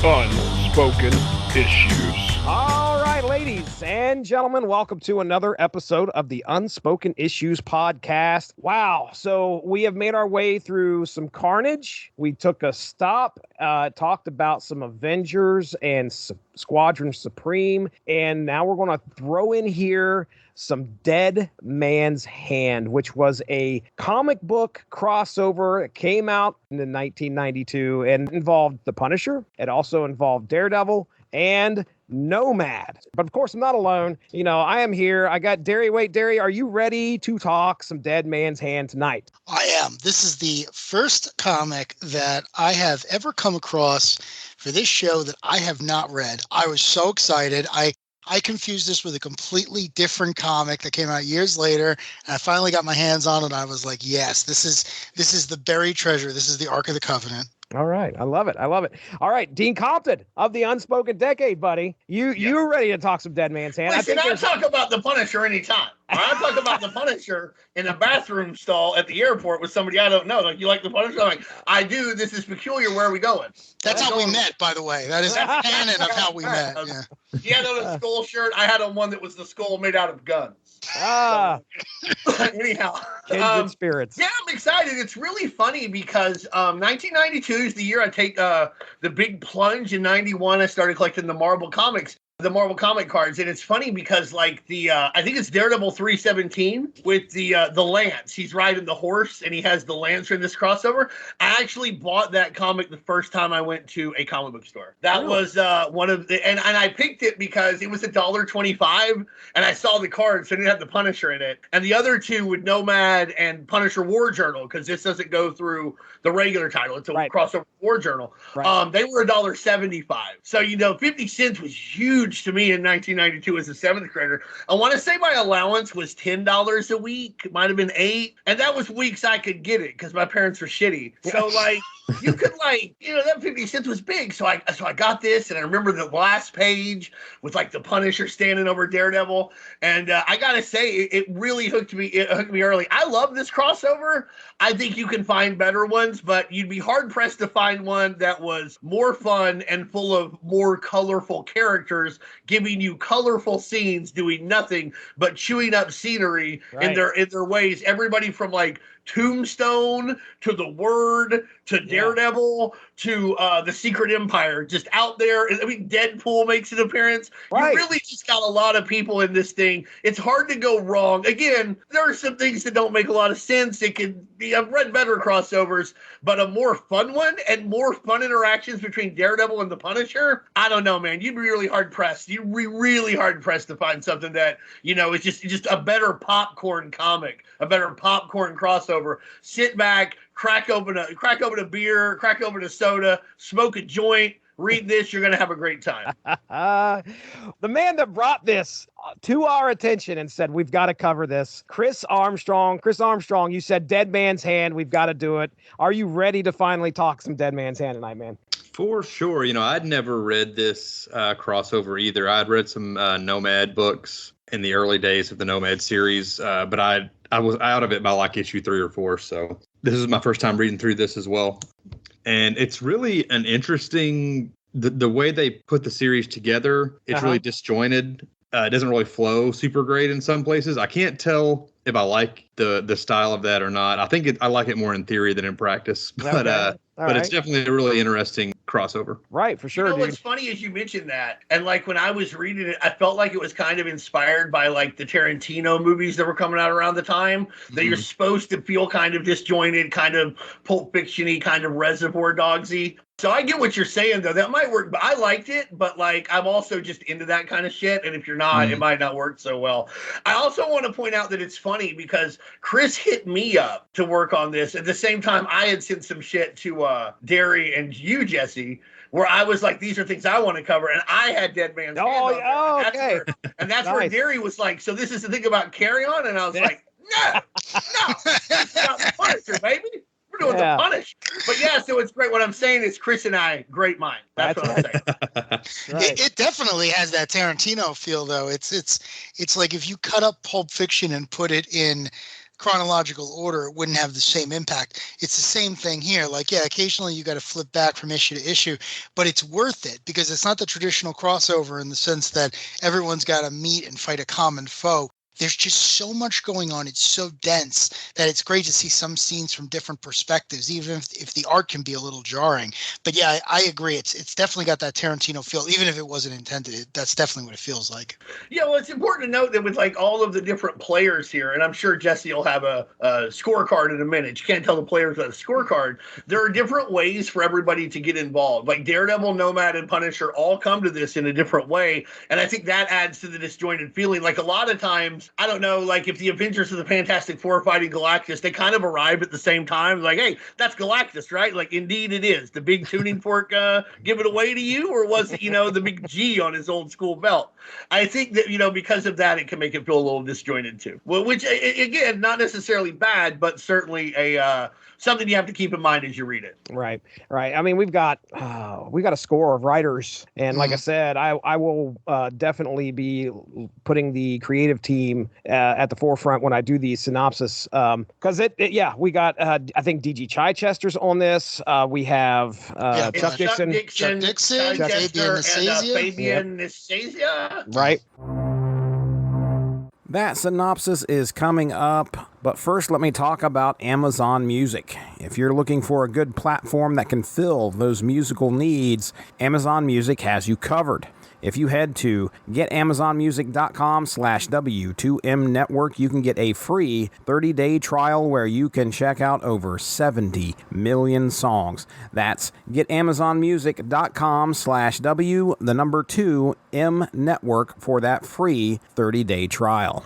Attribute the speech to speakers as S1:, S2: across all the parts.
S1: Unspoken Issues.
S2: All right, ladies and gentlemen, welcome to another episode of the Unspoken Issues podcast. Wow. So we have made our way through some carnage. We took a stop, talked about some Avengers and Squadron Supreme, and now we're going to throw in here some Dead Man's Hand, which was a comic book crossover. It came out in 1992 and involved the Punisher. It also involved Daredevil and Nomad. But of course, I'm not alone. You know, I am here. I got Darry. Wait, Darry, are you ready to talk some Dead Man's Hand tonight?
S3: I am. This is the first comic that I have ever come across for this show that I have not read. I was so excited. I confused this with a completely different comic that came out years later, and I finally got my hands on it. And I was like, yes, this is the buried treasure. This is the Ark of the Covenant.
S2: All right. I love it. I love it. All right. Dean Compton of the Unspoken Decade, buddy. You're ready to talk some Dead Man's Hand.
S4: Listen, I talk about the Punisher anytime. I talk about the Punisher in a bathroom stall at the airport with somebody I don't know. Like, you like the Punisher? I'm like, I do. This is peculiar. Where are we going?
S3: That's how we met, by the way. That is canon of how we met. Yeah.
S4: He had on a skull shirt. I had on one that was the skull made out of guns.
S2: Ah.
S4: So, anyhow.
S2: Kindred spirits.
S4: Yeah, I'm excited. It's really funny because 1992 is the year I take the big plunge. In 91, I started collecting the Marvel comics. The Marvel comic cards, and it's funny because like the I think it's Daredevil 317 with the lance. He's riding the horse and he has the lance in this crossover. I actually bought that comic the first time I went to a comic book store. That was one of the and I picked it because it was $1.25 and I saw the card, so it didn't have the Punisher in it. And the other two with Nomad and Punisher War Journal, because this doesn't go through the regular title. It's a crossover War Journal. Right. They were $1.75. So 50 cents was huge to me in 1992 as a seventh grader. I want to say my allowance was $10 a week. It might have been $8. And that was weeks I could get it because my parents were shitty. So like you could that 50 cents was big. So I got this, and I remember the last page with like the Punisher standing over Daredevil. And I got to say, it really hooked me. It hooked me early. I love this crossover. I think you can find better ones, but you'd be hard pressed to find one that was more fun and full of more colorful characters, giving you colorful scenes, doing nothing but chewing up scenery in their ways. Everybody from like Tombstone to the Word to Daredevil to the Secret Empire, just out there. I mean, Deadpool makes an appearance. You really just got a lot of people in this thing. It's hard to go wrong. Again, there are some things that don't make a lot of sense. It could be, I've read better crossovers, but a more fun one and more fun interactions between Daredevil and the Punisher. I don't know, man. You'd be really hard pressed. You'd be really hard pressed to find something that, is just a better popcorn comic, a better popcorn crossover. Sit back, crack open a beer, crack open a soda, smoke a joint, read this. You're going to have a great time.
S2: The man that brought this to our attention and said, we've got to cover this. Chris Armstrong, you said Dead Man's Hand. We've got to do it. Are you ready to finally talk some Dead Man's Hand tonight, man?
S5: For sure. I'd never read this crossover either. I'd read some Nomad books in the early days of the Nomad series, but I was out of it by like issue 3 or 4. So this is my first time reading through this as well. And it's really an interesting, the way they put the series together, it's really disjointed. It doesn't really flow super great in some places. I can't tell if I like the style of that or not. I think I like it more in theory than in practice. But it's definitely a really interesting crossover.
S2: Right, for sure.
S4: What's funny is you mentioned that, and like when I was reading it, I felt like it was kind of inspired by like the Tarantino movies that were coming out around the time. That you're supposed to feel kind of disjointed, kind of Pulp Fiction-y, kind of Reservoir Dogs-y. So I get what you're saying, though. That might work, but I liked it. But like, I'm also just into that kind of shit. And if you're not, it might not work so well. I also want to point out that it's funny because Chris hit me up to work on this. At the same time, I had sent some shit to Darry and you, Jesse, where I was like, these are things I want to cover. And I had Dead Man's Hand on there.
S2: Okay.
S4: And that's where Darry was like, so this is the thing about Carry On? And I was like, no, it's not the Punisher, baby. We're doing the Punisher. But yeah, so it's great. What I'm saying is Chris and I, great mind. That's what I'm saying.
S3: It definitely has that Tarantino feel, though. It's like if you cut up Pulp Fiction and put it in chronological order, it wouldn't have the same impact. It's the same thing here. Like, yeah, occasionally you got to flip back from issue to issue, but it's worth it because it's not the traditional crossover in the sense that everyone's got to meet and fight a common foe. There's just so much going on. It's so dense that it's great to see some scenes from different perspectives, even if the art can be a little jarring. But yeah, I agree. It's definitely got that Tarantino feel, even if it wasn't intended. That's definitely what it feels like.
S4: Yeah, well, it's important to note that with like all of the different players here, and I'm sure Jesse will have a scorecard in a minute. You can't tell the players about a scorecard. There are different ways for everybody to get involved. Like Daredevil, Nomad, and Punisher all come to this in a different way, and I think that adds to the disjointed feeling. Like a lot of times, I don't know, like if the Avengers of the Fantastic Four fighting Galactus, they kind of arrive at the same time. Like, hey, that's Galactus, right? Like, indeed it is. The big tuning fork give it away to you? Or was it, the big G on his old school belt? I think that, because of that, it can make it feel a little disjointed too. Well, which, again, not necessarily bad, but certainly something you have to keep in mind as you read it.
S2: Right. I mean, we've got a score of writers, and like I said, I will definitely be putting the creative team at the forefront when I do the synopsis, because we got I think D.G. Chichester's on this. We have Chuck Dixon,
S3: Fabian
S4: Nicieza.
S2: Right.
S1: That synopsis is coming up, but first let me talk about Amazon Music. If you're looking for a good platform that can fill those musical needs, Amazon Music has you covered. If you head to getamazonmusic.com/W2M Network, you can get a free 30-day trial where you can check out over 70 million songs. That's getamazonmusic.com/W2M Network for that free 30-day trial.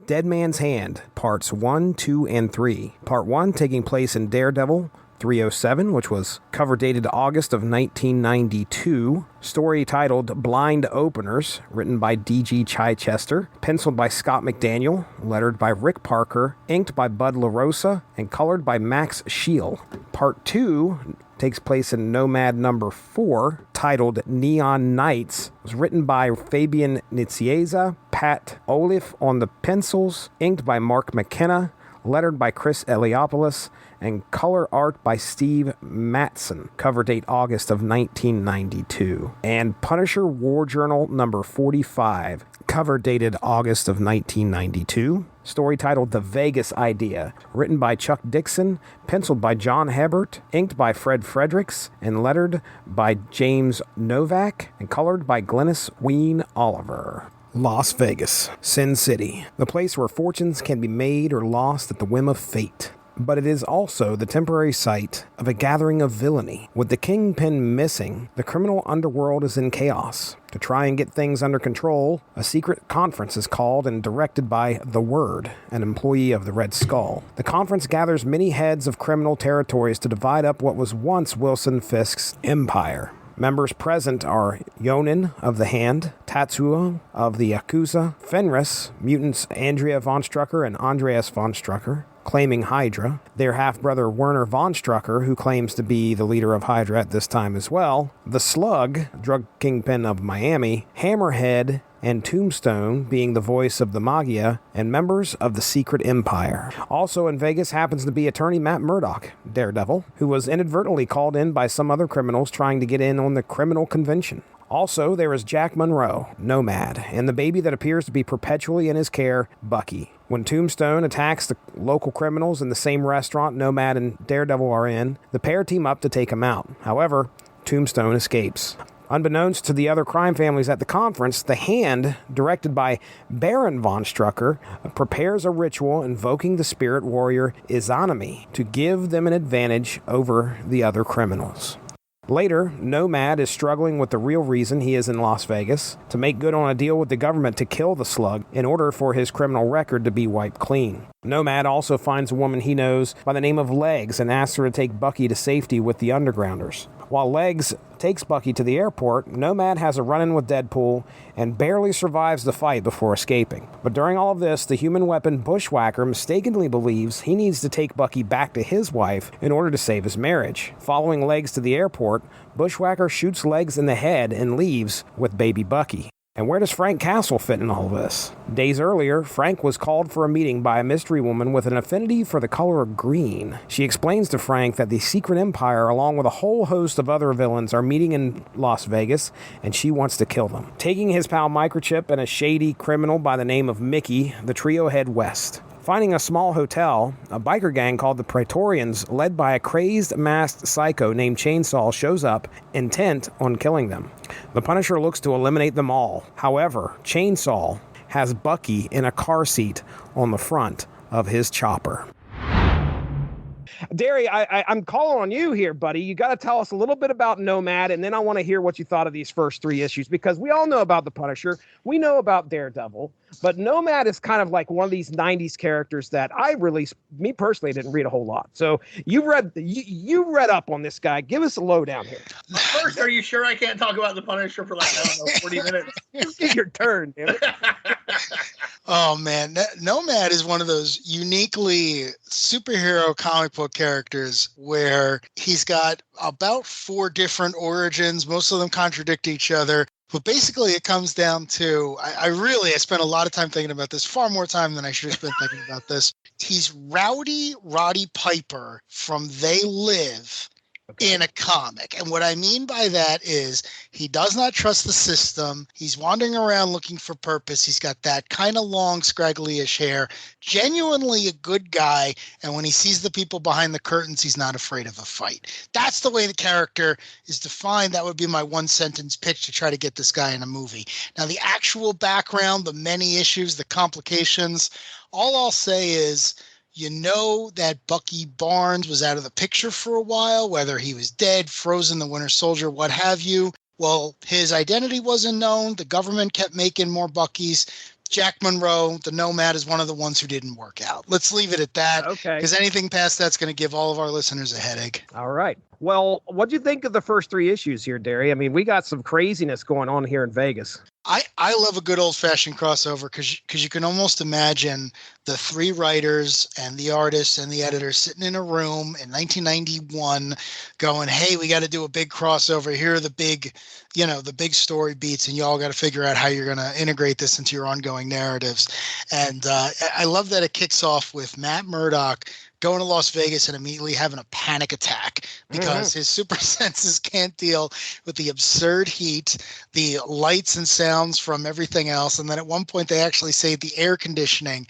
S1: Dead Man's Hand, Parts 1, 2, and 3. Part 1 taking place in Daredevil 307, which was cover dated August of 1992. Story titled Blind Openers, written by D.G. Chichester, penciled by Scott McDaniel, lettered by Rick Parker, inked by Bud LaRosa, and colored by Max Scheel. Part 2 takes place in Nomad number 4, titled Neon Nights. It was written by Fabian Nicieza, Pat Olive on the pencils, inked by Mark McKenna, lettered by Chris Eliopoulos, and color art by Steve Matson. Cover date August of 1992. And Punisher War Journal number 45. Cover dated August of 1992. Story titled The Vegas Idea. Written by Chuck Dixon, penciled by John Hebert, inked by Fred Fredericks, and lettered by James Novak, and colored by Glennis Ween Oliver. Las Vegas, Sin City, the place where fortunes can be made or lost at the whim of fate. But it is also the temporary site of a gathering of villainy. With the Kingpin missing, the criminal underworld is in chaos. To try and get things under control, a secret conference is called and directed by The Word, an employee of the Red Skull. The conference gathers many heads of criminal territories to divide up what was once Wilson Fisk's empire. Members present are Yonin of the Hand, Tatsuo of the Yakuza, Fenris, mutants Andrea von Strucker and Andreas von Strucker, claiming Hydra, their half-brother Werner von Strucker, who claims to be the leader of Hydra at this time as well, the Slug, drug kingpin of Miami, Hammerhead, and Tombstone being the voice of the Magia, and members of the Secret Empire. Also in Vegas happens to be attorney Matt Murdock, Daredevil, who was inadvertently called in by some other criminals trying to get in on the criminal convention. Also, there is Jack Monroe, Nomad, and the baby that appears to be perpetually in his care, Bucky. When Tombstone attacks the local criminals in the same restaurant Nomad and Daredevil are in, the pair team up to take him out. However, Tombstone escapes. Unbeknownst to the other crime families at the conference, the Hand, directed by Baron von Strucker, prepares a ritual invoking the spirit warrior Izanami to give them an advantage over the other criminals. Later, Nomad is struggling with the real reason he is in Las Vegas, to make good on a deal with the government to kill the Slug in order for his criminal record to be wiped clean. Nomad also finds a woman he knows by the name of Legs and asks her to take Bucky to safety with the Undergrounders. While Legs takes Bucky to the airport, Nomad has a run-in with Deadpool and barely survives the fight before escaping. But during all of this, the human weapon Bushwhacker mistakenly believes he needs to take Bucky back to his wife in order to save his marriage. Following Legs to the airport, Bushwhacker shoots Legs in the head and leaves with baby Bucky. And where does Frank Castle fit in all this? Days earlier, Frank was called for a meeting by a mystery woman with an affinity for the color of green. She explains to Frank that the Secret Empire, along with a whole host of other villains, are meeting in Las Vegas, and she wants to kill them. Taking his pal Microchip and a shady criminal by the name of Mickey, the trio head west. Finding a small hotel, a biker gang called the Praetorians, led by a crazed masked psycho named Chainsaw, shows up, intent on killing them. The Punisher looks to eliminate them all. However, Chainsaw has Bucky in a car seat on the front of his chopper.
S2: Darry, I'm calling on you here, buddy. You got to tell us a little bit about Nomad, and then I want to hear what you thought of these first 3 issues, because we all know about the Punisher. We know about Daredevil, but Nomad is kind of like one of these 90s characters that me personally, didn't read a whole lot. So you read up on this guy. Give us a lowdown here.
S4: First, are you sure I can't talk about the Punisher for like, I don't know, 40 minutes?
S2: Just get your turn, damn it.
S3: Oh man, Nomad is one of those uniquely superhero comic book characters where he's got about 4 different origins. Most of them contradict each other. But basically it comes down to, I spent a lot of time thinking about this, far more time than I should have spent thinking about this. He's Rowdy Roddy Piper from They Live. Okay. In a comic. And what I mean by that is he does not trust the system. He's wandering around looking for purpose. He's got that kind of long, scraggly-ish hair. Genuinely a good guy. And when he sees the people behind the curtains, he's not afraid of a fight. That's the way the character is defined. That would be my 1-sentence pitch to try to get this guy in a movie. Now, the actual background, the many issues, the complications, all I'll say is, you know that Bucky Barnes was out of the picture for a while, whether he was dead, frozen, the Winter Soldier, what have you. Well, his identity wasn't known. The government kept making more Buckys. Jack Monroe, the Nomad, is one of the ones who didn't work out. Let's leave it at that. Okay. Because anything past that's going to give all of our listeners a headache.
S2: All right. Well, what do you think of the first 3 issues here, Darry? I mean, we got some craziness going on here in Vegas.
S3: I love a good old-fashioned crossover because you can almost imagine the 3 writers and the artists and the editors sitting in a room in 1991 going, hey, we got to do a big crossover. Here are the big story beats, and you all got to figure out how you're going to integrate this into your ongoing narratives. And I love that it kicks off with Matt Murdock going to Las Vegas and immediately having a panic attack because his super senses can't deal with the absurd heat, the lights and sounds from everything else. And then at one point they actually say the air conditioning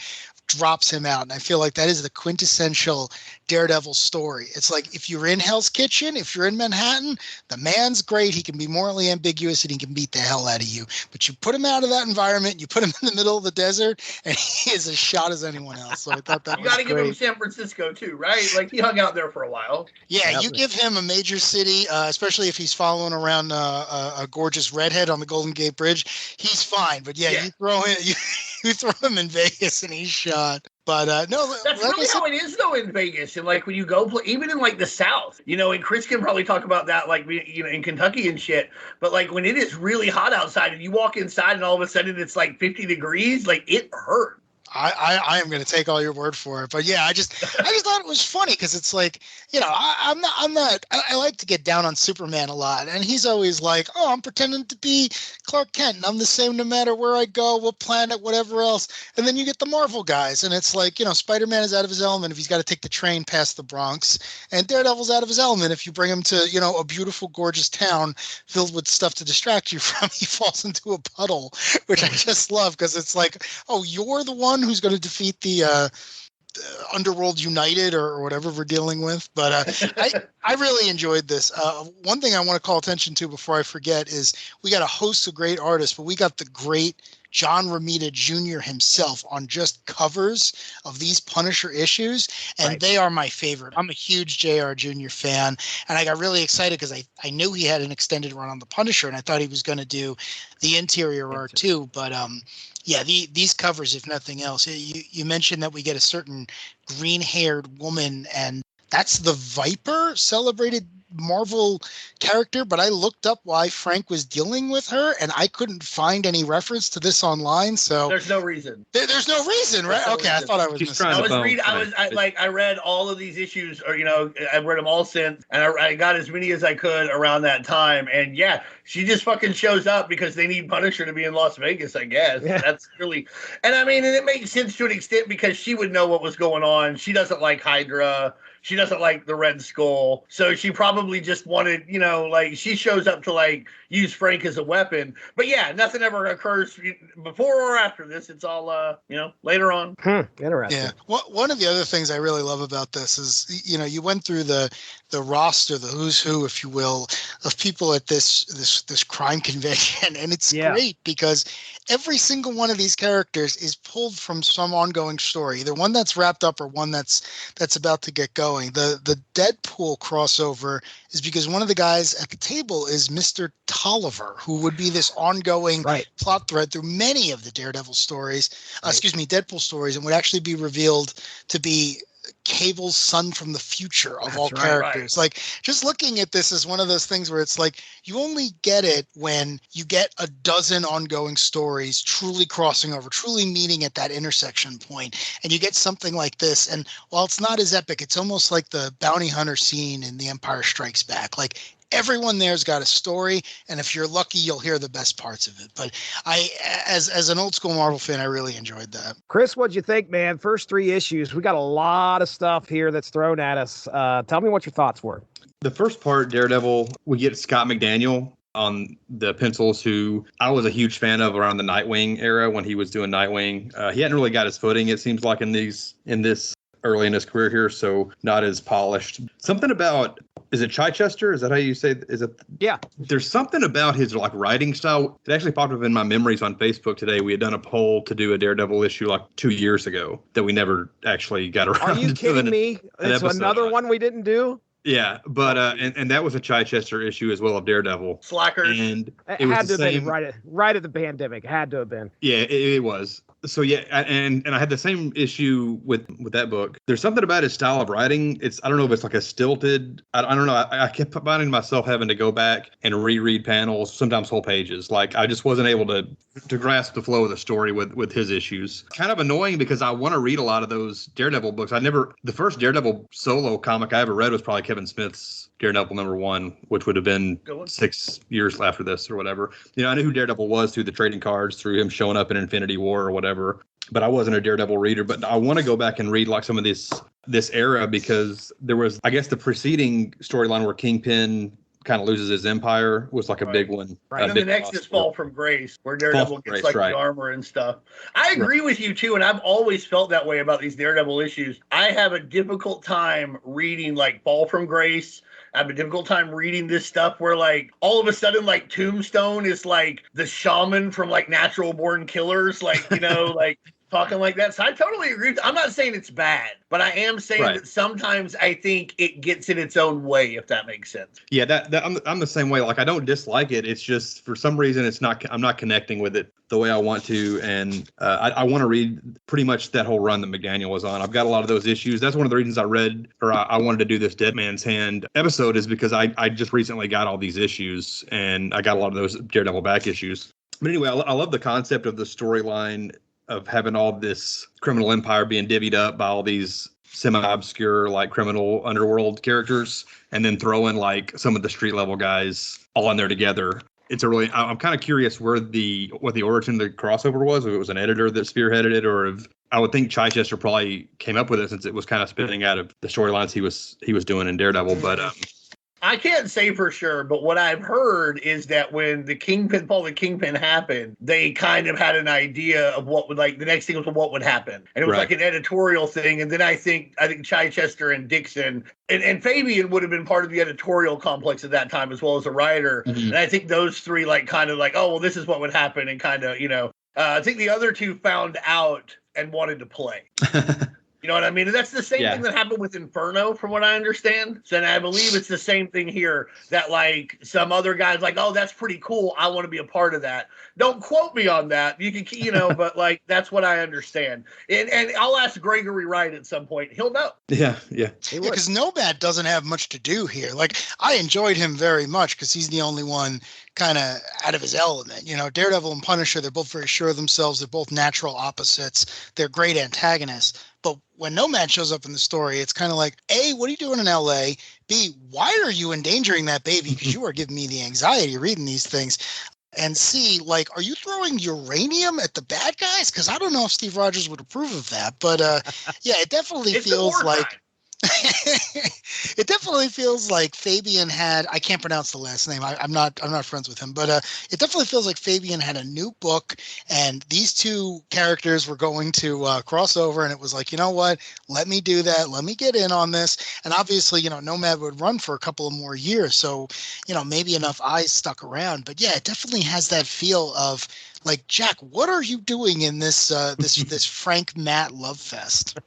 S3: drops him out. And I feel like that is the quintessential Daredevil story. It's like, if you're in Hell's Kitchen, if you're in Manhattan, the man's great. He can be morally ambiguous and he can beat the hell out of you. But you put him out of that environment, you put him in the middle of the desert, and he is as shot as anyone else. So I thought that was great.
S4: You got to give him San Francisco too, right? Like, he hung out there for a while.
S3: Yeah, you give him a major city, especially if he's following around a gorgeous redhead on the Golden Gate Bridge, he's fine. But yeah. You throw him in Vegas and he's shot. But no,
S4: that's really how it is though in Vegas. And like when you go play, even in like the South, and Chris can probably talk about that, like, in Kentucky and shit. But like when it is really hot outside and you walk inside and all of a sudden it's like 50 degrees, like it hurt.
S3: I am going to take all your word for it, but yeah, I just thought it was funny because it's like, I like to get down on Superman a lot, and he's always like, oh, I'm pretending to be Clark Kent, and I'm the same no matter where I go, what planet, whatever else. And then you get the Marvel guys, and it's like, Spider-Man is out of his element if he's got to take the train past the Bronx, and Daredevil's out of his element if you bring him to, a beautiful, gorgeous town filled with stuff to distract you from. He falls into a puddle, which I just love because it's like, oh, you're the one who's going to defeat the Underworld United or whatever we're dealing with. But I really enjoyed this. One thing I want to call attention to before I forget is we got a host of great artists, but we got the great John Romita Jr. himself on just covers of these Punisher issues, and They are my favorite. I'm a huge JR Jr. fan, and I got really excited because I knew he had an extended run on the Punisher, and I thought he was going to do the interior art too. But yeah, these covers, if nothing else, you mentioned that we get a certain green-haired woman, and that's the Viper, celebrated Marvel character, but I looked up why Frank was dealing with her, and I couldn't find any reference to this online. So
S4: there's no reason.
S3: There's no reason, right?
S4: No
S3: Okay,
S4: reason.
S3: I thought I was
S5: She's
S3: missing.
S5: trying to bone
S4: I read all of these issues, or I read them all since, and I got as many as I could around that time. And yeah, she just fucking shows up because they need Punisher to be in Las Vegas, I guess.
S2: Yeah.
S4: That's really, and I mean, and it makes sense to an extent because she would know what was going on. She doesn't like Hydra. She doesn't like the Red Skull. So she probably just wanted, she shows up to use Frank as a weapon. But yeah, nothing ever occurs before or after this. It's all, later on.
S2: Interesting.
S3: Yeah. One of the other things I really love about this is, you went through the roster, the who's who, if you will, of people at this crime convention. And it's great because every single one of these characters is pulled from some ongoing story, either one that's wrapped up or one that's about to get going. The Deadpool crossover is because one of the guys at the table is Mr. Tolliver, who would be this ongoing plot thread through many of the Daredevil stories, Deadpool stories, and would actually be revealed to be Cable's son from the future of all characters. Like, just looking at this as one of those things where it's like you only get it when you get a dozen ongoing stories truly crossing over, truly meeting at that intersection point, and you get something like this. And while it's not as epic, it's almost like the bounty hunter scene in The Empire Strikes Back. Like, everyone there's got a story, and if you're lucky, you'll hear the best parts of it. But I, as an old school Marvel fan, I really enjoyed that.
S2: Chris, what'd you think, man? First 3 issues, we got a lot of stuff here that's thrown at us. Tell me what your thoughts were.
S5: The first part, Daredevil, we get Scott McDaniel on the pencils, who I was a huge fan of around the Nightwing era when he was doing Nightwing. He hadn't really got his footing, it seems like, in this early in his career here, so not as polished. Something about, is it Chichester? Is that how you say? Is it?
S2: Yeah.
S5: There's something about his writing style. It actually popped up in my memories on Facebook today. We had done a poll to do a Daredevil issue 2 years ago that we never actually got around.
S2: Are you kidding me? It's another one we didn't do.
S5: Yeah, but and that was a Chichester issue as well of Daredevil.
S4: Slackers.
S5: And
S2: it had to have been right at the pandemic. It had to have been.
S5: Yeah, it was. So yeah, and I had the same issue with that book. There's something about his style of writing. I don't know if it's like a stilted. I don't know. I kept finding myself having to go back and reread panels, sometimes whole pages. Like, I just wasn't able to grasp the flow of the story with his issues. Kind of annoying because I want to read a lot of those Daredevil books. The first Daredevil solo comic I ever read was probably Kevin Smith's Daredevil #1, which would have been 6 years after this or whatever. I knew who Daredevil was through the trading cards, through him showing up in Infinity War or whatever, but I wasn't a Daredevil reader. But I want to go back and read some of this era, because there was, I guess, the preceding storyline where Kingpin kind of loses his empire was a big one.
S4: Right. And then the next is Fall from Grace, where Daredevil gets the armor and stuff. I agree with you too, and I've always felt that way about these Daredevil issues. I have a difficult time reading Fall from Grace. I have a difficult time reading this stuff where all of a sudden Tombstone is the shaman from Natural Born Killers, talking like that. So I totally agree. I'm not saying it's bad, but I am saying that sometimes I think it gets in its own way, if that makes sense.
S5: Yeah, that I'm the same way. I don't dislike it. It's just for some reason I'm not connecting with it the way I want to, and I want to read pretty much that whole run that McDaniel was on. I've got a lot of those issues. That's one of the reasons I wanted to do this Dead Man's Hand episode, is because I just recently got all these issues, and I got a lot of those Daredevil back issues. But anyway, I love the concept of the storyline of having all this criminal empire being divvied up by all these semi-obscure criminal underworld characters, and then throwing some of the street level guys all in there together. I'm kind of curious what the origin of the crossover was, if it was an editor that spearheaded it, or if I would think Chichester probably came up with it, since it was kind of spinning out of the storylines he was doing in Daredevil. But
S4: I can't say for sure, but what I've heard is that when the Kingpin happened, they kind of had an idea of what would the next thing was what would happen. And it was an editorial thing. And then I think Chichester and Dixon and Fabian would have been part of the editorial complex at that time, as well as a writer. Mm-hmm. And I think those three oh, well, this is what would happen. And I think the other two found out and wanted to play. You know what I mean? And that's the same thing that happened with Inferno, from what I understand. So, and I believe it's the same thing here, that like some other guys like, oh, that's pretty cool, I want to be a part of that. Don't quote me on that. You can, but like that's what I understand. And I'll ask Gregory Wright at some point. He'll know.
S5: Yeah.
S3: Because Nomad doesn't have much to do here. Like, I enjoyed him very much because he's the only one kind of out of his element. Daredevil and Punisher, they're both very sure of themselves. They're both natural opposites. They're great antagonists. But when Nomad shows up in the story, it's kind of like, A, what are you doing in LA? B, why are you endangering that baby? Because you are giving me the anxiety reading these things. And C, like, are you throwing uranium at the bad guys? Because I don't know if Steve Rogers would approve of that. But it definitely feels like it definitely feels like Fabian had, I can't pronounce the last name. I'm not friends with him, but it definitely feels like Fabian had a new book and these two characters were going to cross over, and it was like, you know what, let me do that. Let me get in on this. And obviously, Nomad would run for a couple of more years. So, maybe enough eyes stuck around, but yeah, it definitely has that feel of like, Jack, what are you doing in this this Frank Matt love fest?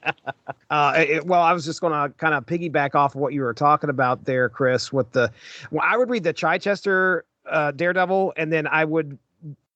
S2: Well, I was just going to kind of piggyback off of what you were talking about there, Chris, with I would read the Chichester Daredevil, and then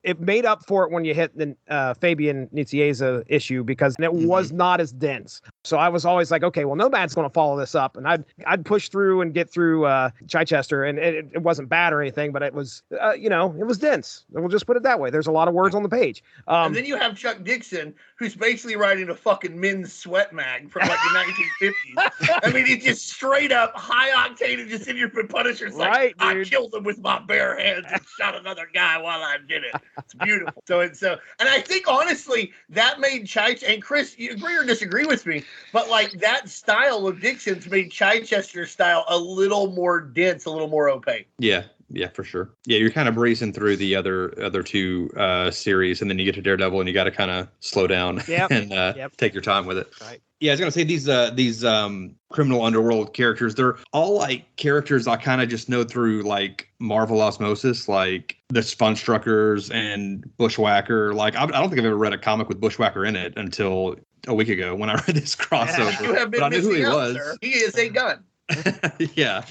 S2: it made up for it when you hit the Fabian Nicieza issue, because it was not as dense. So I was always like, okay, well, Nomad's going to follow this up, and I'd push through and get through Chichester, and it wasn't bad or anything, but it was, it was dense. We'll just put it that way. There's a lot of words on the page.
S4: And then you have Chuck Dixon, who's basically writing a fucking men's sweat mag from like the 1950s. I mean, he's just straight up high octane and just in your Punisher's like, right, I killed him with my bare hands and shot another guy while I did it. It's beautiful. And I think honestly that made and Chris, you agree or disagree with me, but like that style of Dixon's made Chichester's style a little more dense, a little more opaque.
S5: Yeah, for sure. Yeah, you're kind of breezing through the other two series, and then you get to Daredevil, and you got to kind of slow down and take your time with it. Right. Yeah, I was gonna say these criminal underworld characters, they're all like characters I kind of just know through like Marvel osmosis, like the Funstruckers and Bushwhacker. Like I don't think I've ever read a comic with Bushwhacker in it until a week ago when I read this crossover.
S4: You have been but I knew who he was. Sir. He is a gun.
S5: Yeah.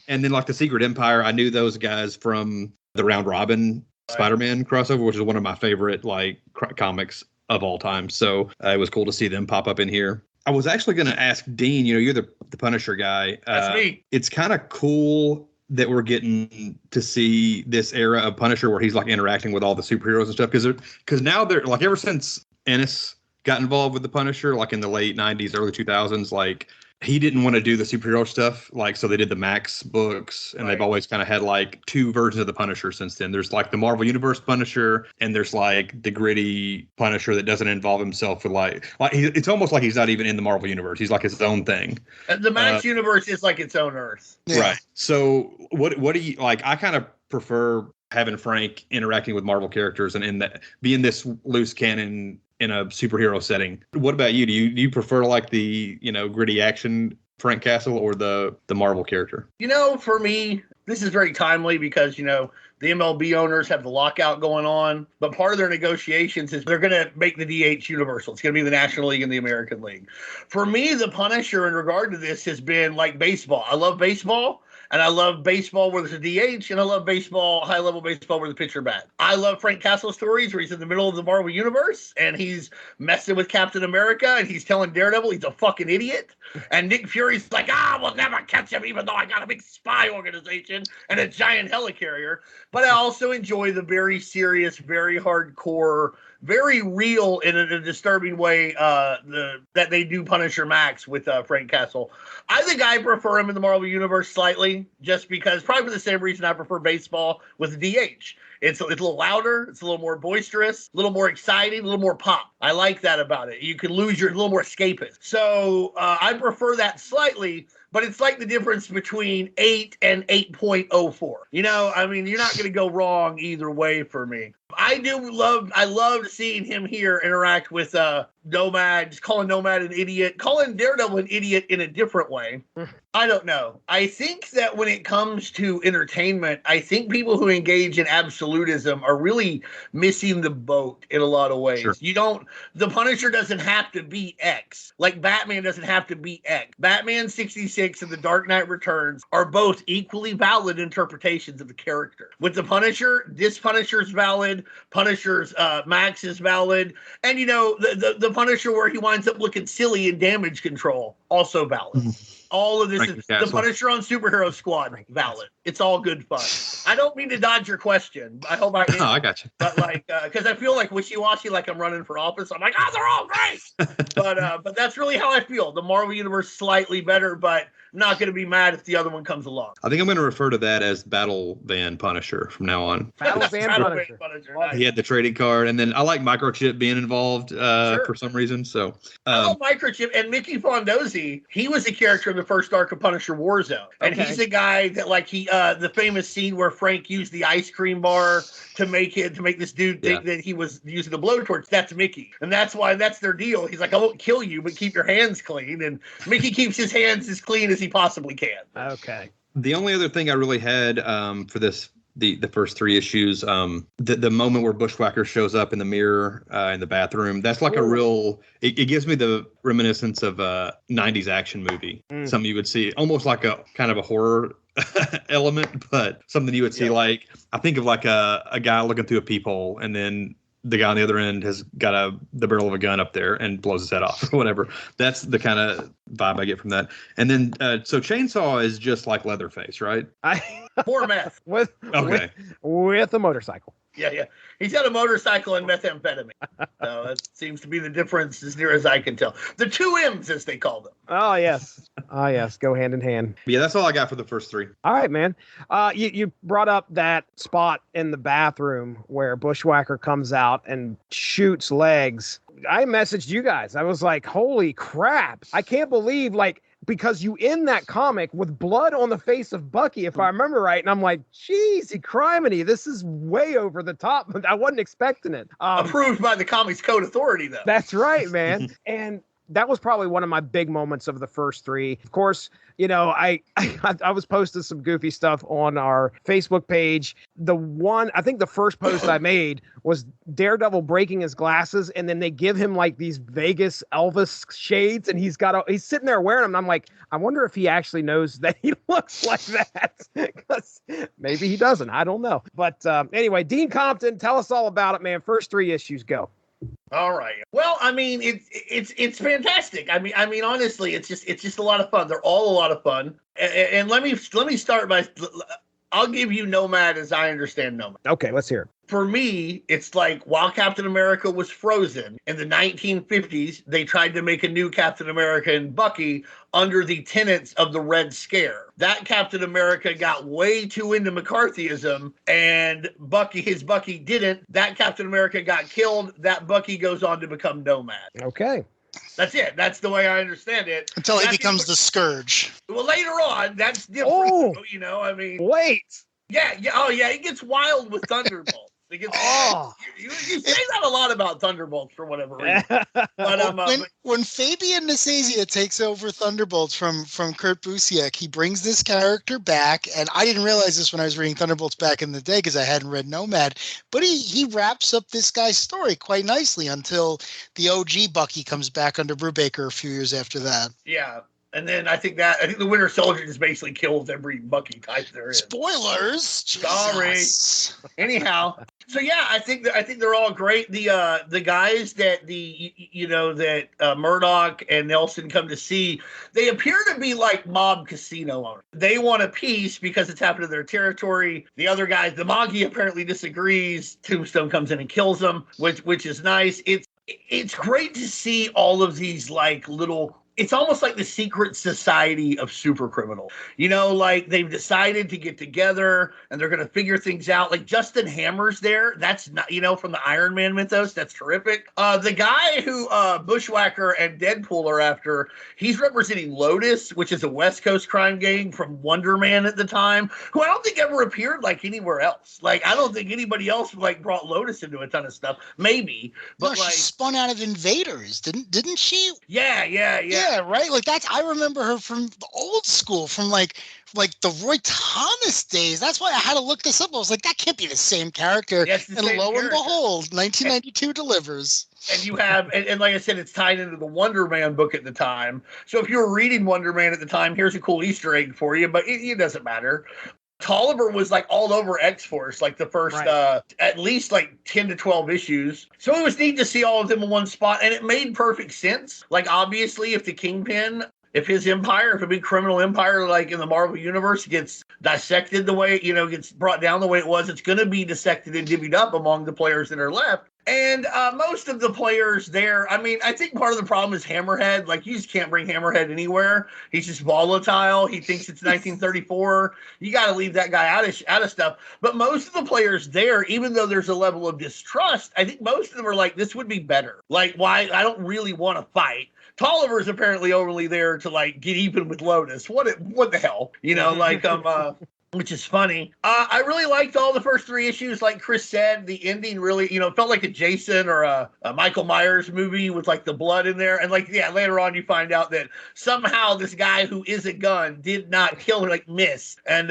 S5: And then like the Secret Empire, I knew those guys from the Round Robin Spider-Man crossover, which is one of my favorite like comics of all time. So it was cool to see them pop up in here. I was actually going to ask Dean, you're the Punisher guy.
S4: That's me.
S5: It's kind of cool that we're getting to see this era of Punisher where he's like interacting with all the superheroes and stuff. Because now they're like, ever since Ennis got involved with the Punisher, like in the late 90s, early 2000s, like he didn't want to do the superhero stuff. Like, so they did the Max books, and they've always kind of had like two versions of the Punisher since then. There's like the Marvel Universe Punisher, and there's like the gritty Punisher that doesn't involve himself with it's almost like he's not even in the Marvel Universe. He's like his own thing.
S4: The Max Universe is like its own Earth.
S5: Yeah. Right. So what do you like? I kind of prefer having Frank interacting with Marvel characters and being this loose cannon in a superhero setting. What about you? Do you prefer like the, gritty action Frank Castle or the Marvel character?
S4: For me, this is very timely because, the MLB owners have the lockout going on, but part of their negotiations is they're going to make the DH universal. It's going to be the National League and the American League. For me, the Punisher in regard to this has been like baseball. I love baseball. And I love baseball where there's a DH, and I love high-level baseball where the pitcher bat. I love Frank Castle stories where he's in the middle of the Marvel Universe, and he's messing with Captain America, and he's telling Daredevil he's a fucking idiot. And Nick Fury's like, we'll never catch him, even though I got a big spy organization and a giant helicarrier. But I also enjoy the very serious, very hardcore, very real in a disturbing way that they do Punisher Max with Frank Castle. I think I prefer him in the Marvel Universe slightly, just because, probably for the same reason I prefer baseball with the DH. It's a little louder, it's a little more boisterous, a little more exciting, a little more pop. I like that about it. You can lose a little more escapist. So I prefer that slightly, but it's like the difference between 8 and 8.04. You're not going to go wrong either way for me. I loved seeing him here interact with Nomad, just calling Nomad an idiot, calling Daredevil an idiot in a different way. I don't know. I think that when it comes to entertainment, I think people who engage in absolutism are really missing the boat in a lot of ways.
S5: Sure.
S4: The Punisher doesn't have to be X. Like Batman doesn't have to be X. Batman 66 and The Dark Knight Returns are both equally valid interpretations of the character. With the Punisher, this Punisher's valid, Punisher's Max is valid, and the Punisher where he winds up looking silly in Damage Control, also valid. All of this is the Punisher on Superhero Squad, valid. It's all good fun. I don't mean to dodge your question. I hope I answered.
S5: I got you.
S4: But because I feel like wishy-washy, like I'm running for office. I'm like, they're all great. But that's really how I feel. The Marvel Universe slightly better, but I'm not going to be mad if the other one comes along.
S5: I think I'm going to refer to that as Battle Van Punisher from now on.
S2: Battle Van Punisher.
S5: He had the trading card, and then I like Microchip being involved for some reason. So
S4: I love Microchip, and Mickey Fondozzi. He was a character in the first arc of Punisher Warzone, and he's the guy that the famous scene where Frank used the ice cream bar to make this dude think that he was using the blowtorch. That's Mickey, and that's why that's their deal. He's like, I won't kill you, but keep your hands clean, and Mickey keeps his hands as clean as he possibly can.
S2: Okay.
S5: The only other thing I really had for this, the first three issues, the moment where Bushwhacker shows up in the mirror in the bathroom, that's like a real, it gives me the reminiscence of a 90s action movie. Something you would see almost like a kind of a horror element, but something you would see like, I think of like a guy looking through a peephole, and then the guy on the other end has got the barrel of a gun up there and blows his head off or whatever. That's the kind of vibe I get from that. And then, so Chainsaw is just like Leatherface, right?
S4: More meth.
S2: with a motorcycle.
S4: Yeah. He's got a motorcycle and methamphetamine. So that seems to be the difference as near as I can tell. The two M's, as they call them.
S2: Oh, yes. Go hand in hand.
S5: Yeah, that's all I got for the first three.
S2: All right, man. You brought up that spot in the bathroom where Bushwhacker comes out and shoots legs. I messaged you guys. I was like, holy crap. I can't believe, because you end that comic with blood on the face of Bucky, if I remember right. And I'm like, geez, criminy, this is way over the top. I wasn't expecting it.
S4: Approved by the Comics Code Authority, though.
S2: That's right, man. And that was probably one of my big moments of the first three. Of course, I was posting some goofy stuff on our Facebook page. I think the first post I made was Daredevil breaking his glasses, and then they give him like these Vegas Elvis shades, and he's sitting there wearing them. And I'm like, I wonder if he actually knows that he looks like that, because maybe he doesn't. I don't know. But anyway, Dean Compton, tell us all about it, man. First three issues, go.
S4: All right. Well, I mean, it's fantastic. I mean, honestly, it's just a lot of fun. They're all a lot of fun. And let me start by, I'll give you Nomad as I understand Nomad.
S2: Okay, let's hear it.
S4: For me, it's like while Captain America was frozen in the 1950s, they tried to make a new Captain America and Bucky under the tenets of the Red Scare. That Captain America got way too into McCarthyism, and his Bucky didn't. That Captain America got killed. That Bucky goes on to become Nomad.
S2: Okay.
S4: That's it. That's the way I understand it.
S3: Until he becomes the Scourge.
S4: Well, later on, that's different.
S2: Oh,
S4: I mean.
S2: Wait.
S4: Yeah. Oh, yeah. He gets wild with Thunderbolt. You say that a lot about Thunderbolts for whatever reason. But,
S3: when Fabian Nicieza takes over Thunderbolts from Kurt Busiek, he brings this character back, and I didn't realize this when I was reading Thunderbolts back in the day because I hadn't read Nomad, but he wraps up this guy's story quite nicely until the OG Bucky comes back under Brubaker a few years after that.
S4: Yeah. And then I think the Winter Soldier just basically kills every Bucky type there is.
S3: Spoilers.
S4: Sorry.
S3: Jesus.
S4: Anyhow, so yeah, I think they're all great. The guys that Murdoch and Nelson come to see, they appear to be like mob casino owners. They want a piece because it's happened to their territory. The other guys, the Magi apparently disagrees. Tombstone comes in and kills them, which is nice. It's great to see all of these like little it's almost like the secret society of super criminals. You know, like they've decided to get together and they're going to figure things out. Like Justin Hammer's there. That's not, you know, from the Iron Man mythos. That's terrific. The guy who Bushwhacker and Deadpool are after, he's representing Lotus, which is a West Coast crime gang from Wonder Man at the time, who I don't think ever appeared like anywhere else. Like, I don't think anybody else like brought Lotus into a ton of stuff. Maybe, but
S3: no, she spun out of Invaders, didn't she?
S4: Yeah,
S3: right. Like I remember her from the old school, from like the Roy Thomas days. That's why I had to look this up. I was like, that can't be the same character.
S4: Yes,
S3: and lo and behold, 1992 delivers.
S4: And you have, and like I said, it's tied into the Wonder Man book at the time. So if you were reading Wonder Man at the time, here's a cool Easter egg for you, but it doesn't matter. Tolliver was like all over X-Force, like the first at least like 10 to 12 issues. So it was neat to see all of them in one spot, and it made perfect sense. Like, obviously, if the Kingpin, if his empire, if a big criminal empire like in the Marvel Universe gets dissected the way, you know, gets brought down the way it was, it's going to be dissected and divvied up among the players that are left. And most of the players there, I mean, I think part of the problem is Hammerhead. Like, you just can't bring Hammerhead anywhere. He's just volatile. He thinks it's 1934. You got to leave that guy out of stuff. But most of the players there, even though there's a level of distrust, I think most of them are like, this would be better. Like, why? I don't really want to fight. Tolliver is apparently overly there to like get even with Lotus. What the hell? You know, like which is funny. I really liked all the first 3 issues. Like Chris said, the ending really, you know, felt like a Jason or a Michael Myers movie with like the blood in there. And like, yeah, later on you find out that somehow this guy who is a gun did not kill her, like miss. And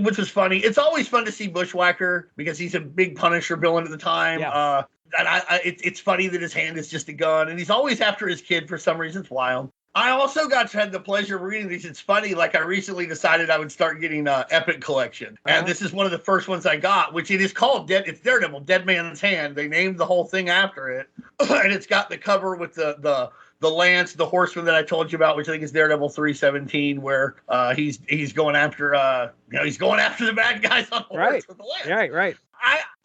S4: which was funny. It's always fun to see Bushwhacker because he's a big Punisher villain at the time. Yeah. And it's funny that his hand is just a gun, and he's always after his kid for some reason. It's wild. I also got to have the pleasure of reading these. It's funny, like I recently decided I would start getting Epic Collection. And this is one of the first ones I got, which it is called it's Daredevil, Dead Man's Hand. They named the whole thing after it. And it's got the cover with the lance, the horseman that I told you about, which I think is Daredevil 317, where he's going after he's going after the bad guys on the horse with the lance. Right.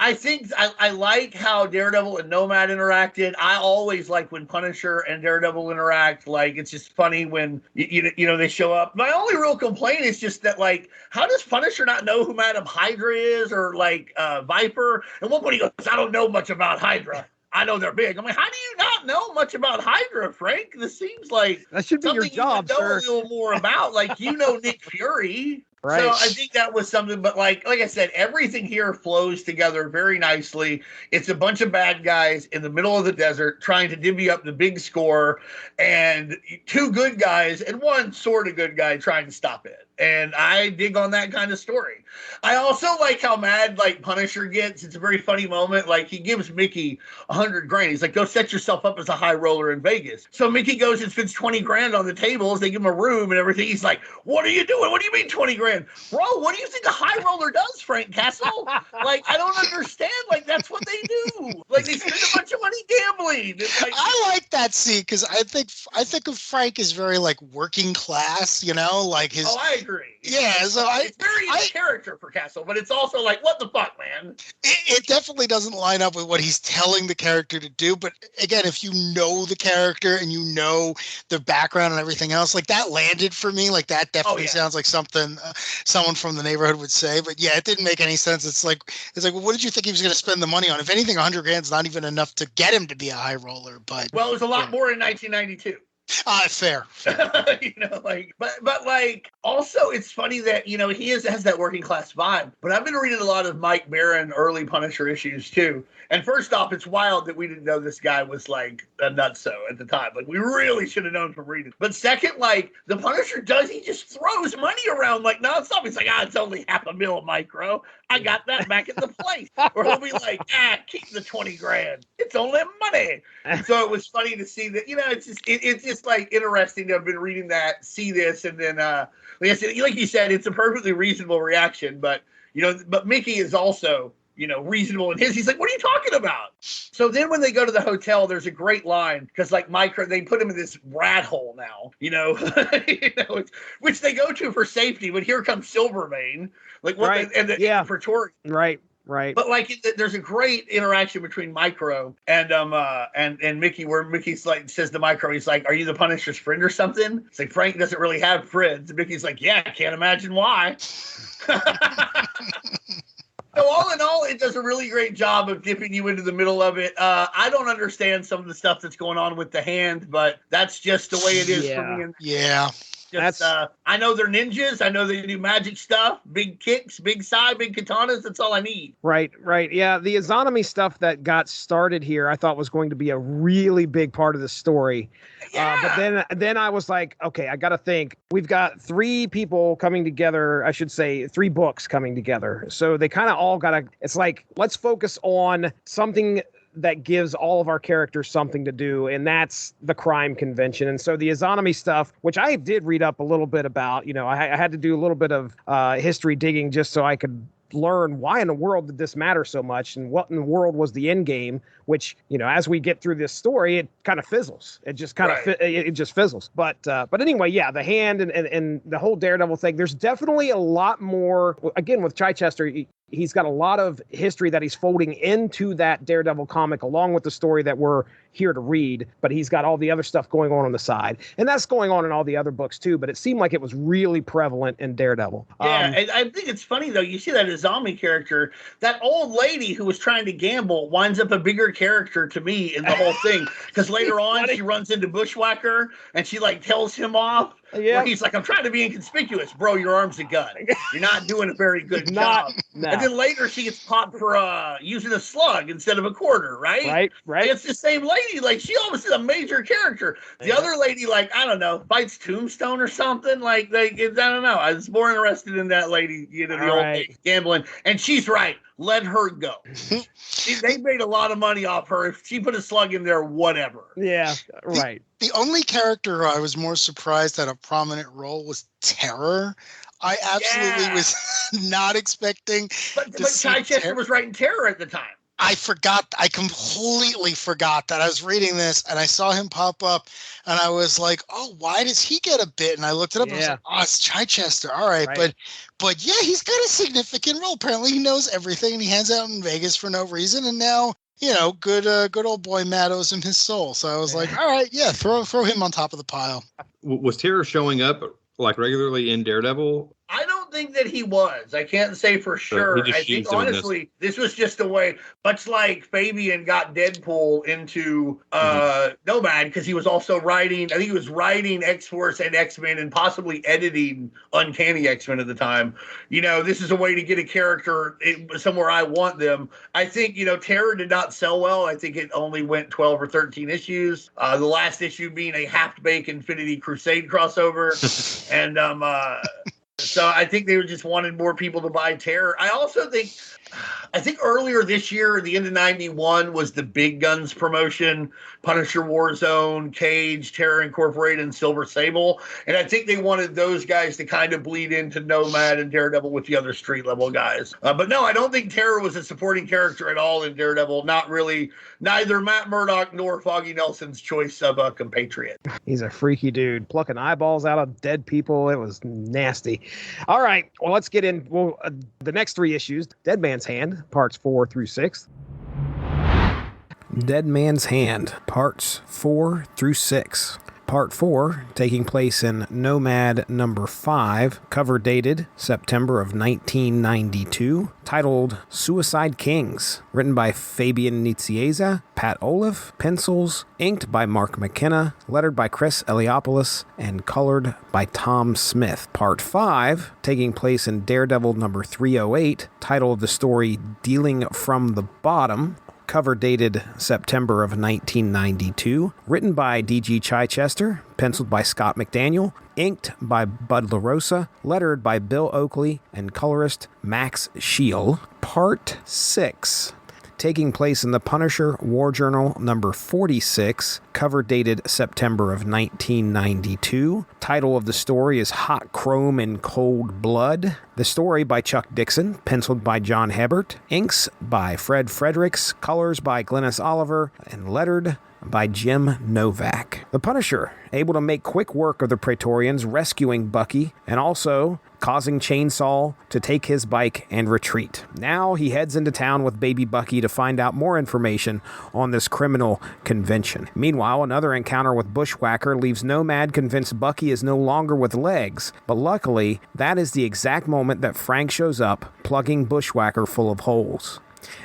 S4: I think I like how Daredevil and Nomad interacted. I always like when Punisher and Daredevil interact. Like, it's just funny when you know they show up. My only real complaint is just that, like, how does Punisher not know who Madam Hydra is, or like Viper? And one point he goes, "I don't know much about Hydra. I know they're big." I'm like, how do you not know much about Hydra, Frank? This seems like
S2: that should be your job,
S4: you would know a little more about. Like, you know Nick Fury.
S2: Right.
S4: So I think that was something, but like I said, everything here flows together very nicely. It's a bunch of bad guys in the middle of the desert trying to divvy up the big score, and 2 good guys and 1 sort of good guy trying to stop it. And I dig on that kind of story. I also like how mad like Punisher gets. It's a very funny moment. Like, he gives Mickey $100,000. He's like, go set yourself up as a high roller in Vegas. So Mickey goes and spends $20,000 on the tables. They give him a room and everything. He's like, what are you doing? What do you mean $20,000? Bro, what do you think a high roller does, Frank Castle? Like, I don't understand. Like, that's what they do. Like, they spend a bunch of money gambling. Like,
S3: I like that scene because I think of Frank as very like working class, you know, like his.
S4: Oh, I agree.
S3: Yeah, so
S4: it's very character for Castle, but it's also like, what the fuck, man?
S3: It definitely doesn't line up with what he's telling the character to do. But again, if you know the character and you know the background and everything else, like that landed for me. Like that definitely sounds like something someone from the neighborhood would say. But yeah, it didn't make any sense. It's like, well, what did you think he was going to spend the money on? If anything, $100,000 is not even enough to get him to be a high roller. But
S4: well, it was a lot more in 1992.
S3: Fair.
S4: You know, like, but like, also it's funny that, you know, he has that working class vibe, but I've been reading a lot of Mike Baron early Punisher issues too. And first off, it's wild that we didn't know this guy was like a nutso at the time. Like, we really should have known from reading. But second, like, the Punisher he just throws money around like nonstop. He's like, it's only $500,000 micro. I got that back in the place. Or he'll be like, keep the $20,000. It's only money. So it was funny to see that, you know, it's just like interesting to have been reading that, see this, and then like you said, it's a perfectly reasonable reaction, but you know, but Mickey is also, you know, reasonable in his. He's like, what are you talking about? So then when they go to the hotel, there's a great line because like they put him in this rat hole now, you know, which they go to for safety. But here comes Silvermane, like what?
S2: Right.
S4: And the Praetorian.
S2: Right. Right.
S4: But like, there's a great interaction between Micro and Mickey, where Mickey's like says to Micro, he's like, "Are you the Punisher's friend or something?" It's like Frank doesn't really have friends. And Mickey's like, "Yeah, I can't imagine why." So all in all, it does a really great job of dipping you into the middle of it. I don't understand some of the stuff that's going on with the hand, but that's just the way it is for me.
S3: Yeah.
S4: Just, I know they're ninjas. I know they do magic stuff, big kicks, big sai, big katanas. That's all I need.
S2: Right. Yeah, the Izanami stuff that got started here, I thought was going to be a really big part of the story.
S4: Yeah.
S2: But then I was like, okay, I got to think. We've got 3 people coming together. I should say 3 books coming together. So they kind of all got to. It's like, let's focus on something that gives all of our characters something to do, and that's the crime convention. And so the Izanami stuff, which I did read up a little bit about, I had to do a little bit of history digging just so I could learn why in the world did this matter so much, and what in the world was the end game, which, as we get through this story, it kind of fizzles. It just kind of it just fizzles. But anyway, yeah, the hand and the whole Daredevil thing, there's definitely a lot more. Again, with Chichester, he's got a lot of history that he's folding into that Daredevil comic, along with the story that we're here to read, but he's got all the other stuff going on the side. And that's going on in all the other books too, but it seemed like it was really prevalent in Daredevil.
S4: Yeah, I think it's funny though. You see that Izami character, that old lady who was trying to gamble winds up a bigger character to me in the whole thing. Because later on she runs into Bushwhacker and she like tells him off. Yeah. Where he's like, "I'm trying to be inconspicuous, bro. Your arm's a gun. You're not doing a very good job." No. And then later she gets caught for using a slug instead of a quarter, right? Right. And it's the same lady. Like, she almost is a major character. The other lady, like, I don't know, fights Tombstone or something. Like I don't know. I was more interested in that lady, the old gambling. And she's right. Let her go. They made a lot of money off her. If she put a slug in there, whatever.
S2: Yeah, right.
S3: The only character I was more surprised had a prominent role was Terror. I absolutely was not expecting.
S4: But Chichester was writing Terror at the time.
S3: I completely forgot that. I was reading this and I saw him pop up and I was like, "Oh, why does he get a bit?" And I looked it up and I was like, "Oh, it's Chichester." All right. But yeah, he's got a significant role. Apparently he knows everything and he hangs out in Vegas for no reason. And now, good old boy Matt owes him his soul. So I was like, all right, yeah, throw him on top of the pile.
S5: Was Terror showing up like regularly in Daredevil?
S4: I don't think that he was. I can't say for sure. I think, honestly, this was just a way, much like Fabian got Deadpool into Nomad, because he was also writing, I think he was writing X-Force and X-Men and possibly editing Uncanny X-Men at the time. This is a way to get a character somewhere I want them. I think, Terror did not sell well. I think it only went 12 or 13 issues. The last issue being a half-baked Infinity Crusade crossover. And, so I think they just wanted more people to buy Terror. I also think earlier this year, the end of 91, was the Big Guns promotion, Punisher Warzone, Cage, Terror Incorporated, and Silver Sable. And I think they wanted those guys to kind of bleed into Nomad and Daredevil with the other street level guys. But no, I don't think Terror was a supporting character at all in Daredevil. Not really. Neither Matt Murdock nor Foggy Nelson's choice of a compatriot.
S2: He's a freaky dude, plucking eyeballs out of dead people. It was nasty. All right, well, let's get in. The next 3 issues, Dead Man's Hand, parts 4 through 6.
S1: Dead Man's Hand, parts 4 through 6. Part 4, taking place in Nomad number 5, cover dated September of 1992, titled Suicide Kings, written by Fabian Nicieza, Pat Olive, pencils, inked by Mark McKenna, lettered by Chris Eliopoulos, and colored by Tom Smith. Part 5, taking place in Daredevil number 308, title of the story Dealing from the Bottom, cover dated September of 1992, written by D.G. Chichester, penciled by Scott McDaniel, inked by Bud LaRosa, lettered by Bill Oakley, and colorist Max Scheel. Part 6, taking place in the Punisher War Journal number 46, cover dated September of 1992. Title of the story is Hot Chrome and Cold Blood. The story by Chuck Dixon, penciled by John Hebert, inks by Fred Fredericks, colors by Glynis Oliver, and lettered by Jim Novak. The Punisher, able to make quick work of the Praetorians rescuing Bucky, and also causing Chainsaw to take his bike and retreat. Now he heads into town with Baby Bucky to find out more information on this criminal convention. Meanwhile, another encounter with Bushwhacker leaves Nomad convinced Bucky is no longer with legs, but luckily, that is the exact moment that Frank shows up, plugging Bushwhacker full of holes.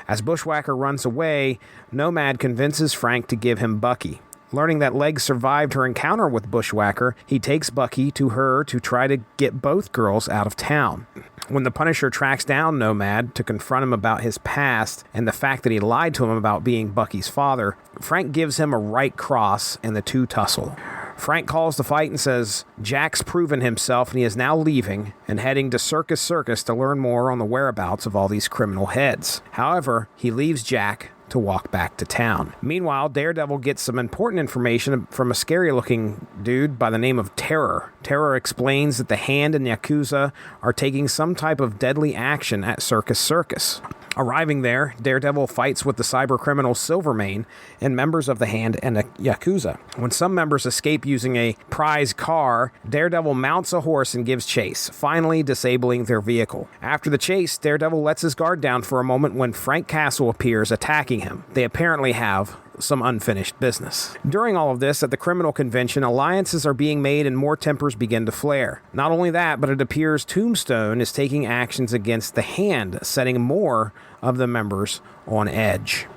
S1: As Bushwhacker runs away, Nomad convinces Frank to give him Bucky. Learning that Legs survived her encounter with Bushwhacker, he takes Bucky to her to try to get both girls out of town. When the Punisher tracks down Nomad to confront him about his past and the fact that he lied to him about being Bucky's father, Frank gives him a right cross and the two tussle. Frank calls the fight and says Jack's proven himself and he is now leaving and heading to Circus to learn more on the whereabouts of all these criminal heads. However, he leaves Jack to walk back to town. Meanwhile, Daredevil gets some important information from a scary-looking dude by the name of Terror. Terror explains that the Hand and Yakuza are taking some type of deadly action at Circus. Arriving there, Daredevil fights with the cybercriminal Silvermane and members of the Hand and the Yakuza. When some members escape using a prize car, Daredevil mounts a horse and gives chase, finally disabling their vehicle. After the chase, Daredevil lets his guard down for a moment when Frank Castle appears, attacking him. They apparently have some unfinished business. During all of this, at the criminal convention, alliances are being made and more tempers begin to flare. Not only that, but it appears Tombstone is taking actions against the Hand, setting more of the members on edge.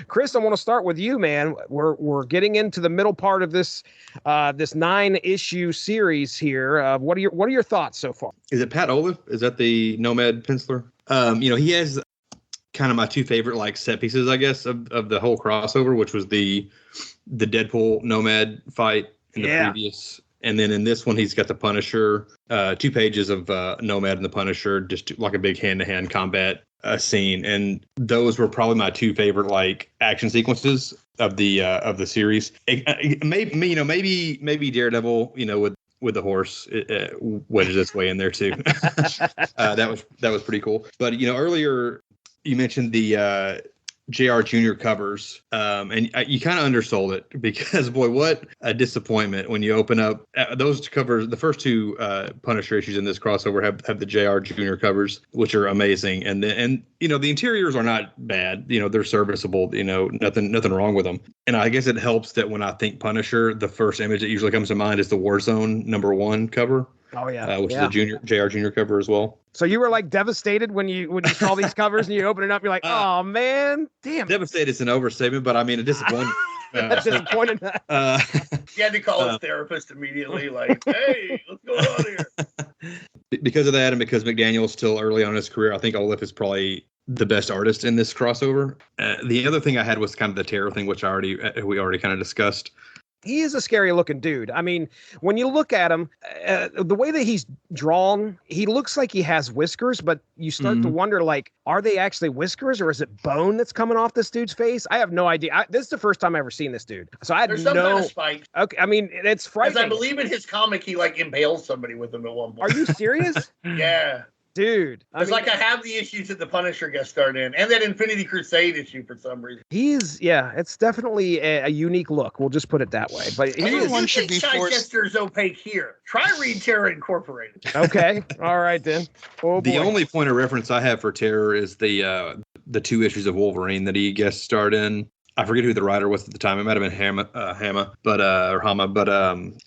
S2: Chris, I want to start with you, man. We're getting into the middle part of this 9-issue series here. What are your thoughts so far?
S5: Is it Pat Olive? Is that the Nomad penciler? He has kind of my two favorite like set pieces, I guess, of the whole crossover, which was the Deadpool Nomad fight in the previous. And then in this one, he's got the Punisher, 2 pages of Nomad and the Punisher, just like a big hand-to-hand combat scene. And those were probably my two favorite like action sequences of the series. Maybe Daredevil, with the horse wedges its way in there too. That was pretty cool. But earlier you mentioned the JR Jr. covers, and you kind of undersold it because, boy, what a disappointment when you open up those covers. The first 2 Punisher issues in this crossover have the JR Jr. covers, which are amazing, and the interiors are not bad. They're serviceable. Nothing wrong with them. And I guess it helps that when I think Punisher, the first image that usually comes to mind is the Warzone #1 cover.
S2: Oh yeah,
S5: which is a JR Jr. cover as well.
S2: So you were like devastated when you saw these covers and you open it up, you're like, oh man, damn.
S5: Devastated is an overstatement, but I mean a disappointment.
S2: Disappointed.
S4: He had to call his therapist immediately, like, hey, what's going on here?
S5: Because of that, and because McDaniel's still early on in his career, I think Olaf is probably the best artist in this crossover. The other thing I had was kind of the Terror thing, which we already kind of discussed.
S2: He is a scary looking dude. I mean, when you look at him, the way that he's drawn, he looks like he has whiskers, but you start to wonder, like, are they actually whiskers or is it bone that's coming off this dude's face? I have no idea. This is the first time I've ever seen this dude. So I had
S4: There's some kind of spike.
S2: Okay, I mean, it's frightening.
S4: Because I believe in his comic, he like impales somebody with them at one point.
S2: Are you serious?
S4: Yeah.
S2: Dude.
S4: It's like I have the issues that the Punisher guest starred in, and that Infinity Crusade issue for some reason.
S2: It's definitely a unique look. We'll just put it that way. But
S3: everyone should be forced.
S4: Chichester's opaque here. Try read Terror Incorporated.
S2: Okay. All right, then. Oh,
S5: the only point of reference I have for Terror is the 2 issues of Wolverine that he guest starred in. I forget who the writer was at the time. It might have been Hama, but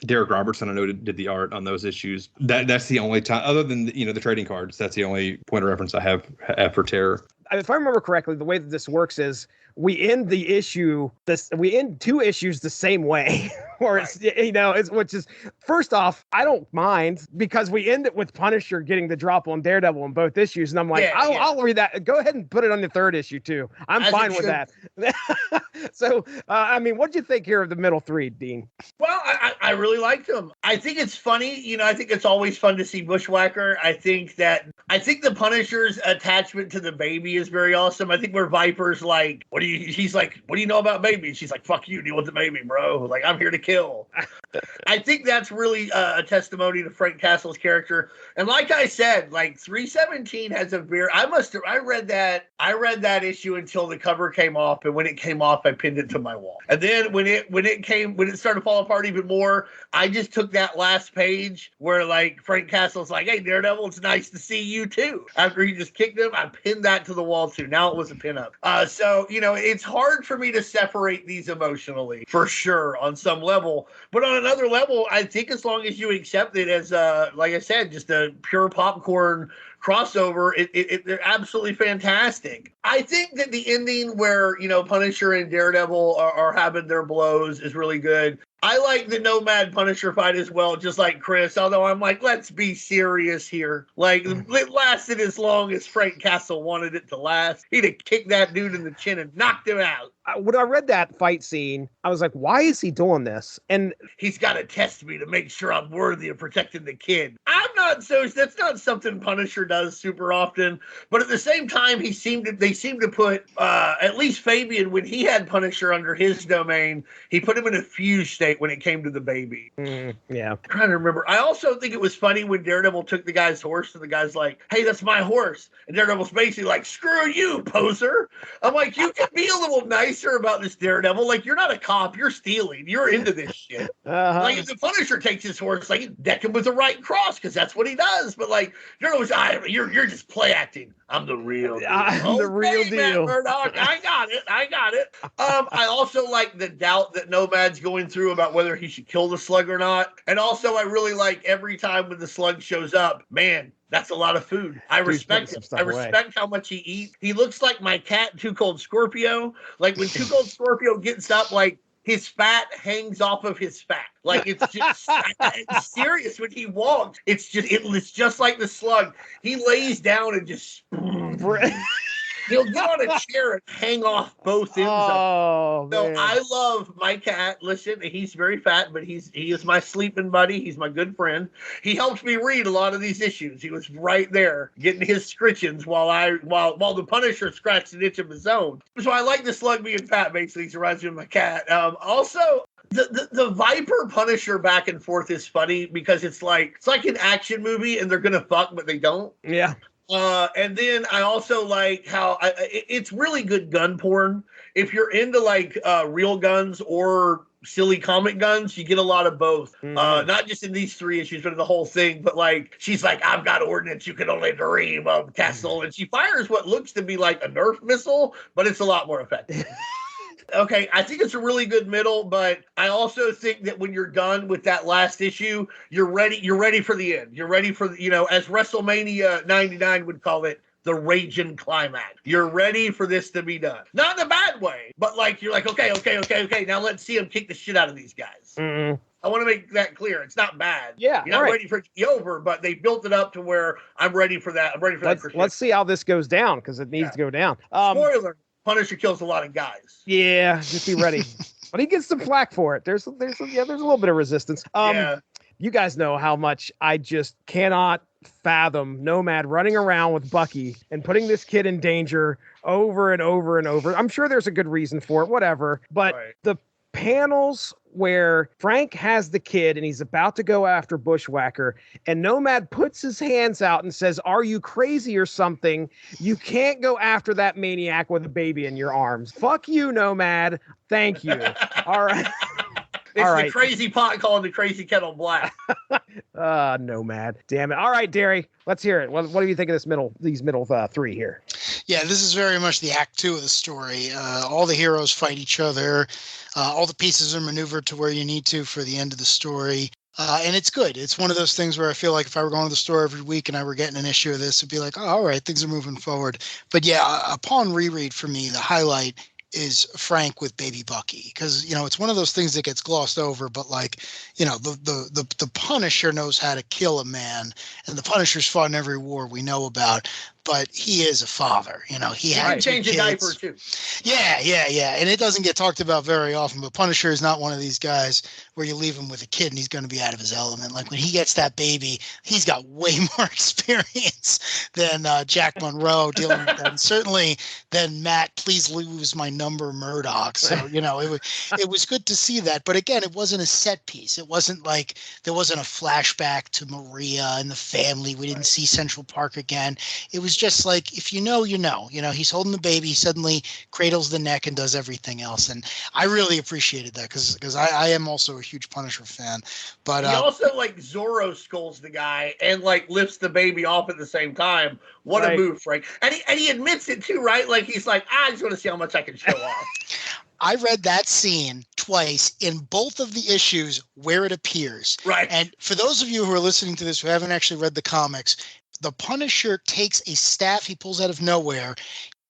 S5: Derek Robertson, I know, did the art on those issues. That's the only time, other than the trading cards. That's the only point of reference I have for Terror.
S2: If I remember correctly, the way that this works is we end 2 issues the same way, or which is, first off, I don't mind because we end it with Punisher getting the drop on Daredevil in both issues, and I'm like, I'll read that. Go ahead and put it on the 3rd issue too. I'm fine with that. So, I mean, what'd you think here of the middle 3, Dean?
S4: Well, I really liked him. I think it's funny. I think it's always fun to see Bushwhacker. I think the Punisher's attachment to the baby is very awesome. I think where Viper's like, he's like, what do you know about baby? And she's like, fuck you, deal with the baby, bro. Like, I'm here to kill. I think that's really a testimony to Frank Castle's character. And like I said, like 317 has a very, I read that issue until the cover came off. And when it came off, I pinned it to my wall. And then when it started to fall apart even more, I just took that last page where like Frank Castle's like, hey, Daredevil, it's nice to see you too. After he just kicked him, I pinned that to the wall too. Now it was a pin up. So, it's hard for me to separate these emotionally for sure on some level. But on another level, I think as long as you accept it as, like I said, just a pure popcorn crossover, they're absolutely fantastic. I think that the ending where, Punisher and Daredevil are having their blows is really good. I like the Nomad Punisher fight as well, just like Chris, although I'm like, let's be serious here. Like, it lasted as long as Frank Castle wanted it to last. He'd have kicked that dude in the chin and knocked him out.
S2: When I read that fight scene, I was like, why is he doing this? And
S4: he's got to test me to make sure I'm worthy of protecting the kid. That's not something Punisher does super often. But at the same time, they seem to put, at least Fabian, when he had Punisher under his domain, he put him in a fuse state when it came to the baby.
S2: Yeah.
S4: I'm trying to remember. I also think it was funny when Daredevil took the guy's horse and the guy's like, hey, that's my horse. And Daredevil's basically like, screw you, poser. I'm like, you can be a little nicer about this, Daredevil. Like, you're not a cop. You're stealing. You're into this shit. Like, if the Punisher takes his horse, like, deck him with the right cross because that's what he does. But, like, you're just play acting. I'm the real deal.
S2: I'm the real deal.
S4: Matt Murdock. I got it. I also like the doubt that Nomad's going through about whether he should kill the slug or not. And also, I really like every time when the slug shows up, man, that's a lot of food. I respect it. I respect how much he eats. He looks like my cat, Too Cold Scorpio. Like when Too Cold Scorpio gets up, like his fat hangs off of his fat. Like it's just it's serious when he walks. It's just like the slug. He lays down and just he'll get on a chair and hang off both ends of it. So I love my cat. Listen, he's very fat, but he is my sleeping buddy. He's my good friend. He helps me read a lot of these issues. He was right there getting his scritchings while the Punisher scratched an itch of his own. So I like the slug being fat, basically. He reminds me of my cat. Also, the Viper Punisher back and forth is funny because it's like an action movie and they're gonna fuck, but they don't.
S2: Yeah.
S4: And then I also like how it's really good gun porn. If you're into like real guns or silly comic guns, you get a lot of both. Not just in these 3 issues, but in the whole thing. But like, she's like, I've got ordnance you can only dream of, Castle. And she fires what looks to be like a Nerf missile, but it's a lot more effective. Okay, I think it's a really good middle, but I also think that when you're done with that last issue, you're ready for the end. You're ready for, as WrestleMania 99 would call it, the raging climax. You're ready for this to be done. Not in a bad way, but like, you're like, okay. Now let's see him kick the shit out of these guys. I want to make that clear. It's not bad.
S2: Yeah,
S4: you're not ready for it to be over, but they built it up to where I'm ready for that. I'm ready for that.
S2: Let's see how this goes down because it needs to go down.
S4: Spoiler. Punisher kills a lot of guys.
S2: Yeah, just be ready. But he gets some flack for it. There's a little bit of resistance. You guys know how much I just cannot fathom Nomad running around with Bucky and putting this kid in danger over and over and over. I'm sure there's a good reason for it, whatever. But the panels where Frank has the kid and he's about to go after Bushwhacker and Nomad puts his hands out and says, are you crazy or something? You can't go after that maniac with a baby in your arms. Fuck you, Nomad. Thank you. All right.
S4: It's the crazy pot calling the crazy kettle black.
S2: Nomad. Damn it. All right, Darry, let's hear it. What do you think of these middle 3 here?
S3: Yeah, this is very much the act 2 of the story. All the heroes fight each other. All the pieces are maneuvered to where you need to for the end of the story. And it's good. It's one of those things where I feel like if I were going to the store every week and I were getting an issue of this, it'd be like, oh, all right, things are moving forward. But yeah, upon reread for me, the highlight is Frank with baby Bucky, because it's one of those things that gets glossed over, but like the Punisher knows how to kill a man, and the Punisher's fought in every war we know about, but he is a father. He had
S4: Right. Change a diaper too.
S3: Yeah. And it doesn't get talked about very often, but Punisher is not one of these guys where you leave him with a kid and he's going to be out of his element. Like when he gets that baby, he's got way more experience than Jack Monroe dealing with that. And certainly than Matt, please lose my number Murdoch. So, it was good to see that. But again, it wasn't a set piece. It wasn't like there wasn't a flashback to Maria and the family. We didn't see Central Park again. It was just like, if you know, you know. He's holding the baby, he suddenly cradles the neck and does everything else. And I really appreciated that because I am also a huge Punisher fan. But
S4: he also like Zorro skulls the guy and like lifts the baby off at the same time. What a move, Frank. And he admits it too, right? Like he's like, I just want to see how much I can show off.
S3: I read that scene twice in both of the issues where it appears.
S4: Right.
S3: And for those of you who are listening to this who haven't actually read the comics, the Punisher takes a staff he pulls out of nowhere.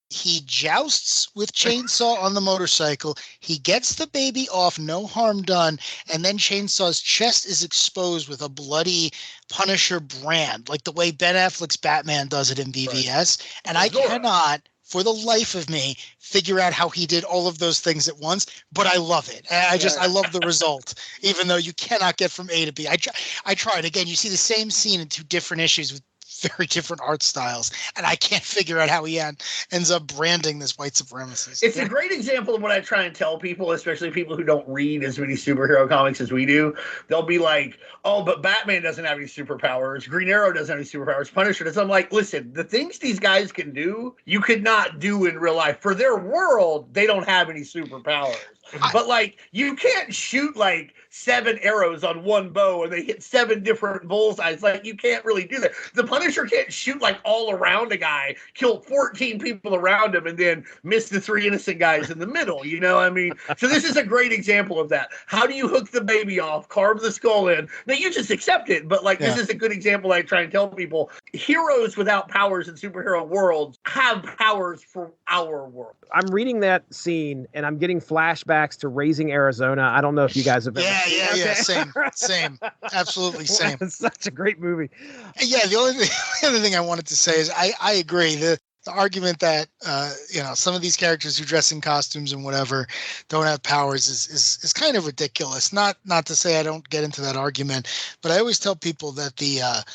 S3: He jousts with Chainsaw on the motorcycle. He gets the baby off, no harm done. And then Chainsaw's chest is exposed with a bloody Punisher brand, like the way Ben Affleck's Batman does it in BVS. Right. And I cannot, for the life of me, figure out how he did all of those things at once, but I love it. I love the result, even though you cannot get from A to B. I tried. Again, you see the same scene in two different issues with very different art styles, and I can't figure out how he ends up branding this white supremacist.
S4: It's a great example of what I try and tell people, especially people who don't read as many superhero comics as we do. They'll be like, oh, but Batman doesn't have any superpowers. Green Arrow doesn't have any superpowers. Punisher does. I'm like, listen, the things these guys can do, you could not do in real life. For their world, they don't have any superpowers. But like, you can't shoot like 7 arrows on one bow and they hit 7 different bullseyes. Like, you can't really do that. The Punisher can't shoot like all around a guy, kill 14 people around him, and then miss the 3 innocent guys in the middle. I mean, so this is a great example of that. How do you hook the baby off, carve the skull in? Now you just accept it, but like, this is a good example. I try and tell people, heroes without powers in superhero worlds have powers for our world.
S2: I'm reading that scene and I'm getting flashbacks to Raising Arizona. I don't know if you guys have ever seen it.
S3: Yeah, same. Absolutely same.
S2: It's such a great movie.
S3: Yeah, the other thing I wanted to say is I agree. The argument that some of these characters who dress in costumes and whatever don't have powers is kind of ridiculous. Not to say I don't get into that argument, but I always tell people that the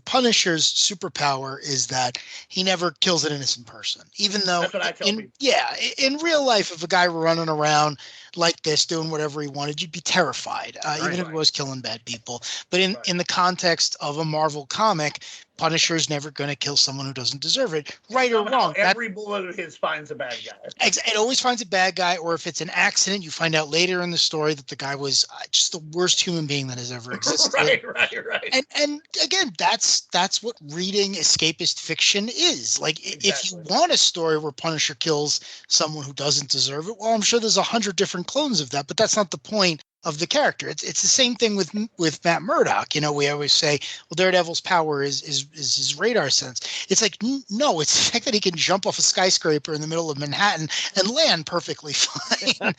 S3: Punisher's superpower is that he never kills an innocent person. Even though,
S4: that's what I tell people.
S3: In real life, if a guy were running around like this, doing whatever he wanted, you'd be terrified, even if he was killing bad people. But in the context of a Marvel comic, Punisher's never going to kill someone who doesn't deserve it, right or wrong.
S4: Every bullet of his finds a bad guy.
S3: It always finds a bad guy, or if it's an accident, you find out later in the story that the guy was just the worst human being that has ever existed.
S4: Right.
S3: And again, that's what reading escapist fiction is. Like,
S4: exactly.
S3: If you want a story where Punisher kills someone who doesn't deserve it, well, I'm sure there's 100 different clones of that, but that's not the point of the character. It's the same thing with Matt Murdock. We always say, well, Daredevil's power is his radar sense. It's like, no, it's the fact that he can jump off a skyscraper in the middle of Manhattan and land perfectly fine,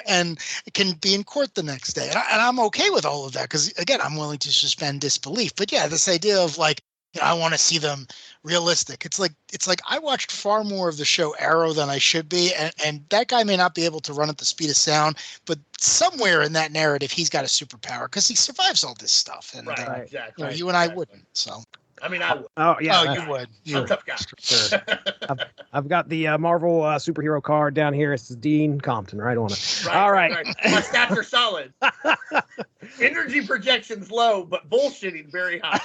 S3: and can be in court the next day. And I'm okay with all of that because, again, I'm willing to suspend disbelief. But yeah, this idea of like, I want to see them realistic. It's like I watched far more of the show Arrow than I should be, and that guy may not be able to run at the speed of sound, but somewhere in that narrative, he's got a superpower because he survives all this stuff. And
S4: exactly.
S3: You and I wouldn't. So
S4: I mean, I would.
S2: Oh yeah,
S3: you would.
S4: I'm a tough guy.
S2: Sure. I've got the Marvel superhero card down here. It's Dean Compton right on it. All right.
S4: My stats are solid. Energy projections low, but bullshitting very high.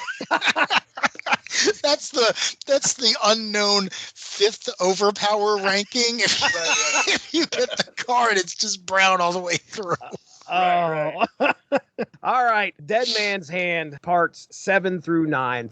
S3: That's the unknown 5th overpower ranking. If you get the card, it's just brown all the way through.
S2: Oh. All right. Dead Man's Hand, parts 7 through 9.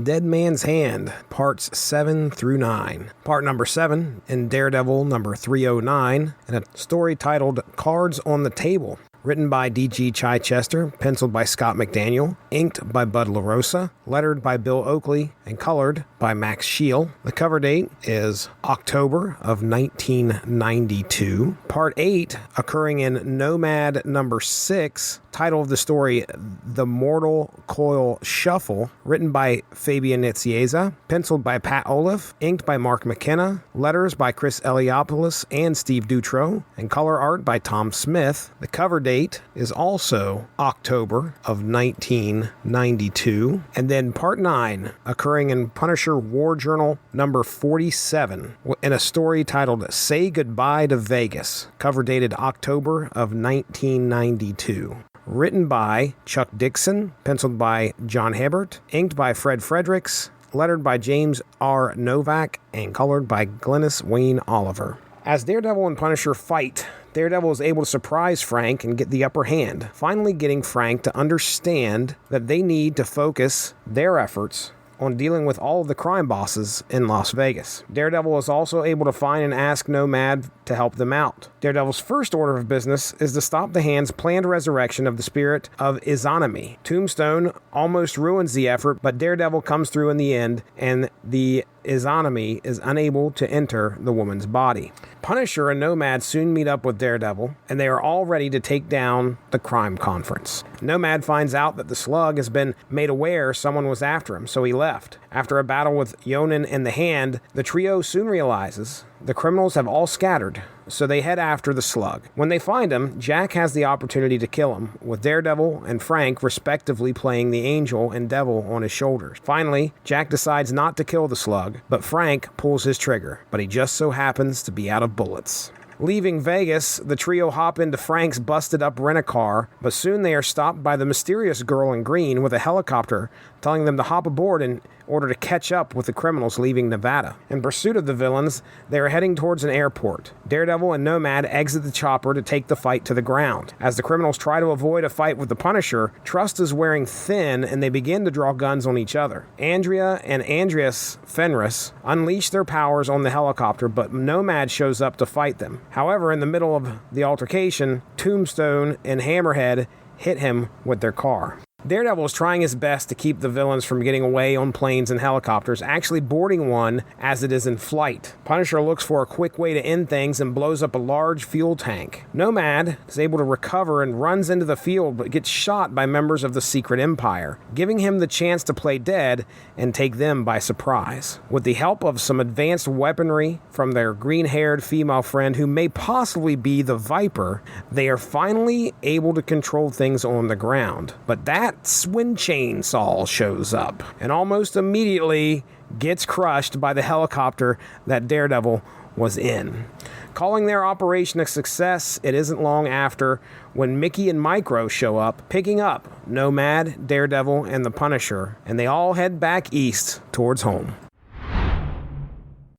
S2: Dead Man's Hand, parts 7 through 9. Part number 7 in Daredevil number 309, and a story titled Cards on the Table.
S1: Written by D.G. Chichester, penciled by Scott McDaniel, inked by Bud LaRosa, lettered by Bill Oakley, and colored by Max Scheel. The cover date is October of 1992. Part 8, occurring in Nomad number 6, title of the story, The Mortal Coil Shuffle, written by Fabian Nicieza, penciled by Pat Olaf, inked by Mark McKenna, letters by Chris Eliopoulos and Steve Dutro, and color art by Tom Smith. The cover date is also October of 1992. And then part 9, occurring in Punisher War Journal number 47, in a story titled Say Goodbye to Vegas, cover dated October of 1992. Written by Chuck Dixon, penciled by John Hebert, inked by Fred Fredericks, lettered by James R. Novak, and colored by Glynis Wayne Oliver. As Daredevil and Punisher fight, Daredevil is able to surprise Frank and get the upper hand, finally getting Frank to understand that they need to focus their efforts on dealing with all of the crime bosses in Las Vegas. Daredevil is also able to find and ask Nomad to help them out. Daredevil's first order of business is to stop the Hand's planned resurrection of the spirit of Izanami. Tombstone almost ruins the effort, but Daredevil comes through in the end, and the Izanami is unable to enter the woman's body. Punisher and Nomad soon meet up with Daredevil, and they are all ready to take down the crime conference. Nomad finds out that the Slug has been made aware someone was after him, so he left. After a battle with Yonan and the Hand, the trio soon realizes the criminals have all scattered, so they head after the Slug. When they find him, Jack has the opportunity to kill him, with Daredevil and Frank respectively playing the angel and devil on his shoulders. Finally, Jack decides not to kill the Slug, but Frank pulls his trigger, but he just so happens to be out of bullets. Leaving Vegas, the trio hop into Frank's busted-up rent-a-car, but soon they are stopped by the mysterious girl in green with a helicopter telling them to hop aboard in order to catch up with the criminals leaving Nevada. In pursuit of the villains, they are heading towards an airport. Daredevil and Nomad exit the chopper to take the fight to the ground. As the criminals try to avoid a fight with the Punisher, Trust is wearing thin and they begin to draw guns on each other. Andrea and Andreas Fenris unleash their powers on the helicopter, but Nomad shows up to fight them. However, in the middle of the altercation, Tombstone and Hammerhead hit him with their car. Daredevil is trying his best to keep the villains from getting away on planes and helicopters, actually boarding one as it is in flight. Punisher looks for a quick way to end things and blows up a large fuel tank. Nomad is able to recover and runs into the field, but gets shot by members of the Secret Empire, giving him the chance to play dead and take them by surprise. With the help of some advanced weaponry from their green-haired female friend, who may possibly be the Viper, they are finally able to control things on the ground. But that's when Chainsaw shows up and almost immediately gets crushed by the helicopter that Daredevil was in. Calling their operation a success, it isn't long after when Mickey and Micro show up, picking up Nomad, Daredevil, and the Punisher, and they all head back east towards home.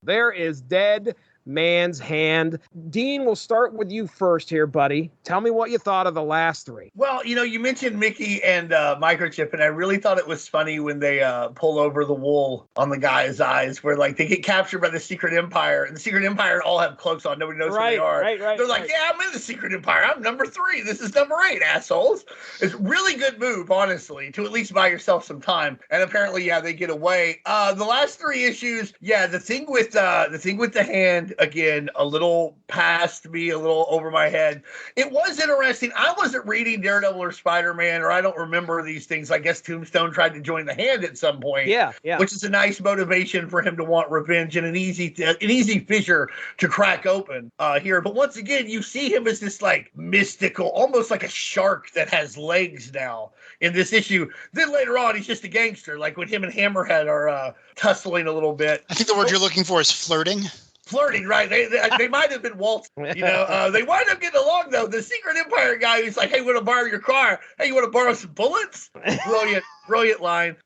S2: There is Dead Man's Hand. Dean, we'll start with you first here, buddy. Tell me what you thought of the last three.
S4: Well, you mentioned Mickey and Microchip, and I really thought it was funny when they pull over the wool on the guy's eyes, where like they get captured by the Secret Empire, and the Secret Empire all have cloaks on. Nobody knows who they are.
S2: Right.
S4: They're like, yeah, I'm in the Secret Empire. I'm number 3. This is number 8, assholes. It's a really good move, honestly, to at least buy yourself some time. And apparently, yeah, they get away. The last 3 issues, yeah, the thing with the Hand, again, a little past me, a little over my head. It was interesting. I wasn't reading Daredevil or Spider-Man, or I don't remember these things. I guess Tombstone tried to join the Hand at some point.
S2: Yeah.
S4: Which is a nice motivation for him to want revenge and an easy fissure to crack open here. But once again, you see him as this like mystical, almost like a shark that has legs now in this issue. Then later on, he's just a gangster, like when him and Hammerhead are tussling a little bit.
S3: I think the word you're looking for is flirting.
S4: Flirting, right? They might have been waltzing. They wind up getting along though. The Secret Empire guy who's like, "Hey, want to borrow your car? Hey, you want to borrow some bullets?" Brilliant. Brilliant line.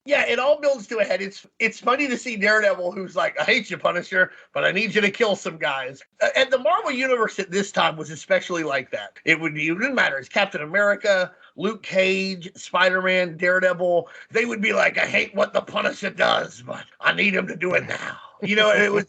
S4: Yeah, it all builds to a head. It's funny to see Daredevil, who's like, I hate you, Punisher, but I need you to kill some guys. And the Marvel Universe at this time was especially like that. It wouldn't matter. It's Captain America, Luke Cage, Spider-Man, Daredevil. They would be like, I hate what the Punisher does, but I need him to do it now. You know, and it was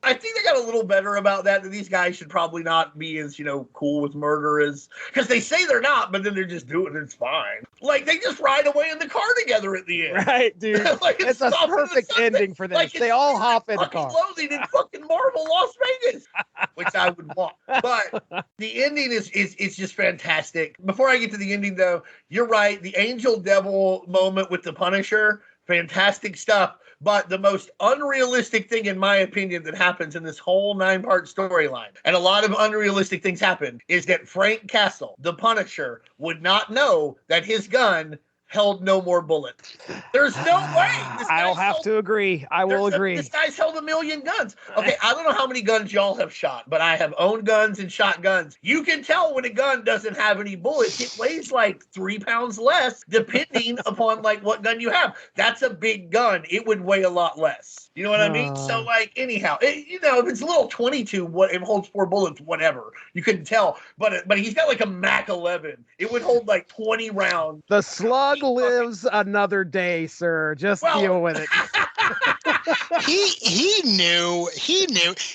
S4: I think they got a little better about that these guys should probably not be as, cool with murder as, because they say they're not, but then they're just doing it. It's fine. Like, they just ride away in the car together at the end.
S2: Right, dude.
S4: Like,
S2: it's a perfect ending for this.
S4: Like,
S2: they all hop in the car.
S4: Loading in fucking Marvel Las Vegas, which I would want. But the ending is just fantastic. Before I get to the ending, though, you're right. The Angel Devil moment with the Punisher, fantastic stuff. But the most unrealistic thing, in my opinion, that happens in this whole 9-part storyline, and a lot of unrealistic things happen, is that Frank Castle, the Punisher, would not know that his gun held no more bullets. There's no way.
S2: I'll have to agree. I will agree.
S4: This guy's held 1 million guns. Okay, I don't know how many guns y'all have shot, but I have owned guns and shot guns. You can tell when a gun doesn't have any bullets. It weighs like 3 pounds less, depending upon like what gun you have. That's a big gun. It would weigh a lot less. You know what I mean? So like, anyhow, if it's a little 22, it holds 4 bullets, whatever. You couldn't tell. But he's got like a Mac 11. It would hold like 20 rounds.
S2: The slug lives another day, sir. Just deal with it.
S3: He knew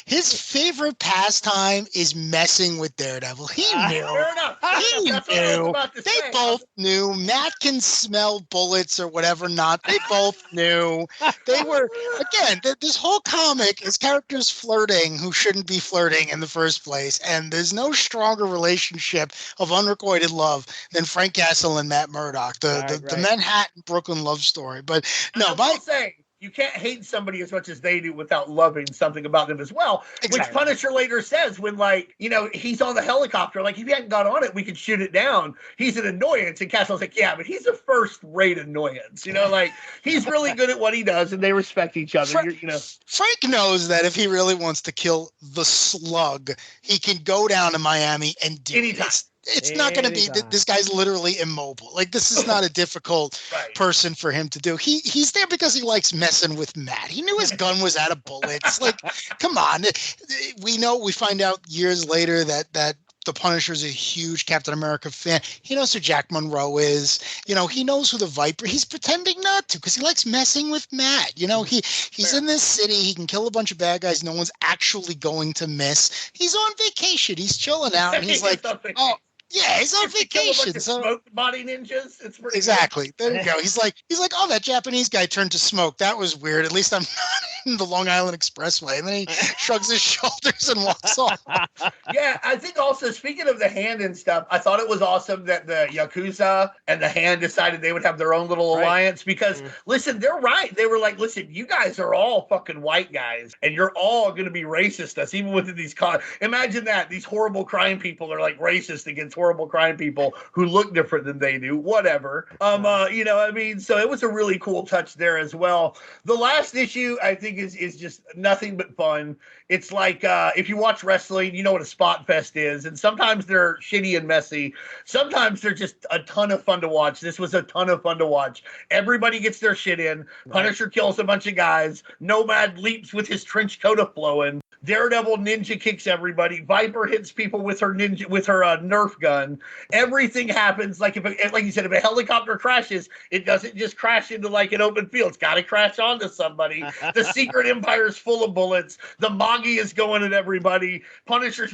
S3: his favorite pastime is messing with Daredevil. He knew.
S4: Fair enough.
S3: He knew. They both knew. Matt can smell bullets or whatever not. They both knew. They were, again, this whole comic is characters flirting who shouldn't be flirting in the first place. And there's no stronger relationship of unrequited love than Frank Castle and Matt Murdock, the Manhattan Brooklyn love story. But no,
S4: I'm saying, you can't hate somebody as much as they do without loving something about them as well. Exactly. Which Punisher later says when, he's on the helicopter. Like, if he hadn't got on it, we could shoot it down. He's an annoyance. And Castle's like, yeah, but he's a first-rate annoyance. He's really good at what he does, and they respect each other.
S3: Frank knows that if he really wants to kill the Slug, he can go down to Miami and do it. It's not going to be, this guy's literally immobile. Like, this is not a difficult person for him to do. He's there because he likes messing with Matt. He knew his gun was out of bullets. Like, come on. We find out years later that the Punisher's a huge Captain America fan. He knows who Jack Monroe is. He knows who the Viper. He's pretending not to because he likes messing with Matt. He's in this city. He can kill a bunch of bad guys. No one's actually going to miss. He's on vacation. He's chilling out. And he's like, oh. Yeah, he's on vacation. So
S4: smoke body ninjas. It's pretty
S3: exactly. Good. There you go. He's like, oh, that Japanese guy turned to smoke. That was weird. At least I'm not in the Long Island Expressway. And then he shrugs his shoulders and walks off.
S4: Yeah, I think also, speaking of the Hand and stuff, I thought it was awesome that the Yakuza and the Hand decided they would have their own little alliance because, listen, they're right. They were like, listen, you guys are all fucking white guys, and you're all going to be racist us, even within these imagine that. These horrible crime people are like racist against horrible crime people who look different than they do, whatever. So it was a really cool touch there as well. The last issue, I think, is just nothing but fun. It's like, if you watch wrestling, you know what a spot fest is. And sometimes they're shitty and messy. Sometimes they're just a ton of fun to watch. This was a ton of fun to watch. Everybody gets their shit in. Punisher kills a bunch of guys. Nomad leaps with his trench coat flowing. Daredevil ninja kicks everybody. Viper hits people with her Nerf gun. Everything happens like you said, if a helicopter crashes, it doesn't just crash into like an open field. It's got to crash onto somebody. The Secret Empire is full of bullets. The Magi is going at everybody. Punishers,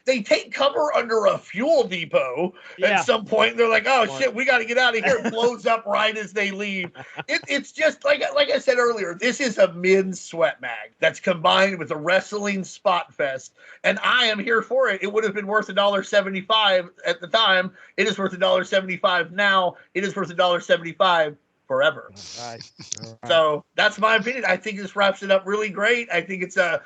S4: they take cover under a fuel depot at some point. They're like, oh shit, we got to get out of here. It blows up right as they leave. It's just like I said earlier. This is a men's sweat mag that's combined with a wrestling spot fest, and I am here for it. It would have been worth $1.75 at the time. It is worth $1.75 now. It is worth $1.75 forever. All right. So that's my opinion. I think this wraps it up really great. I think it's a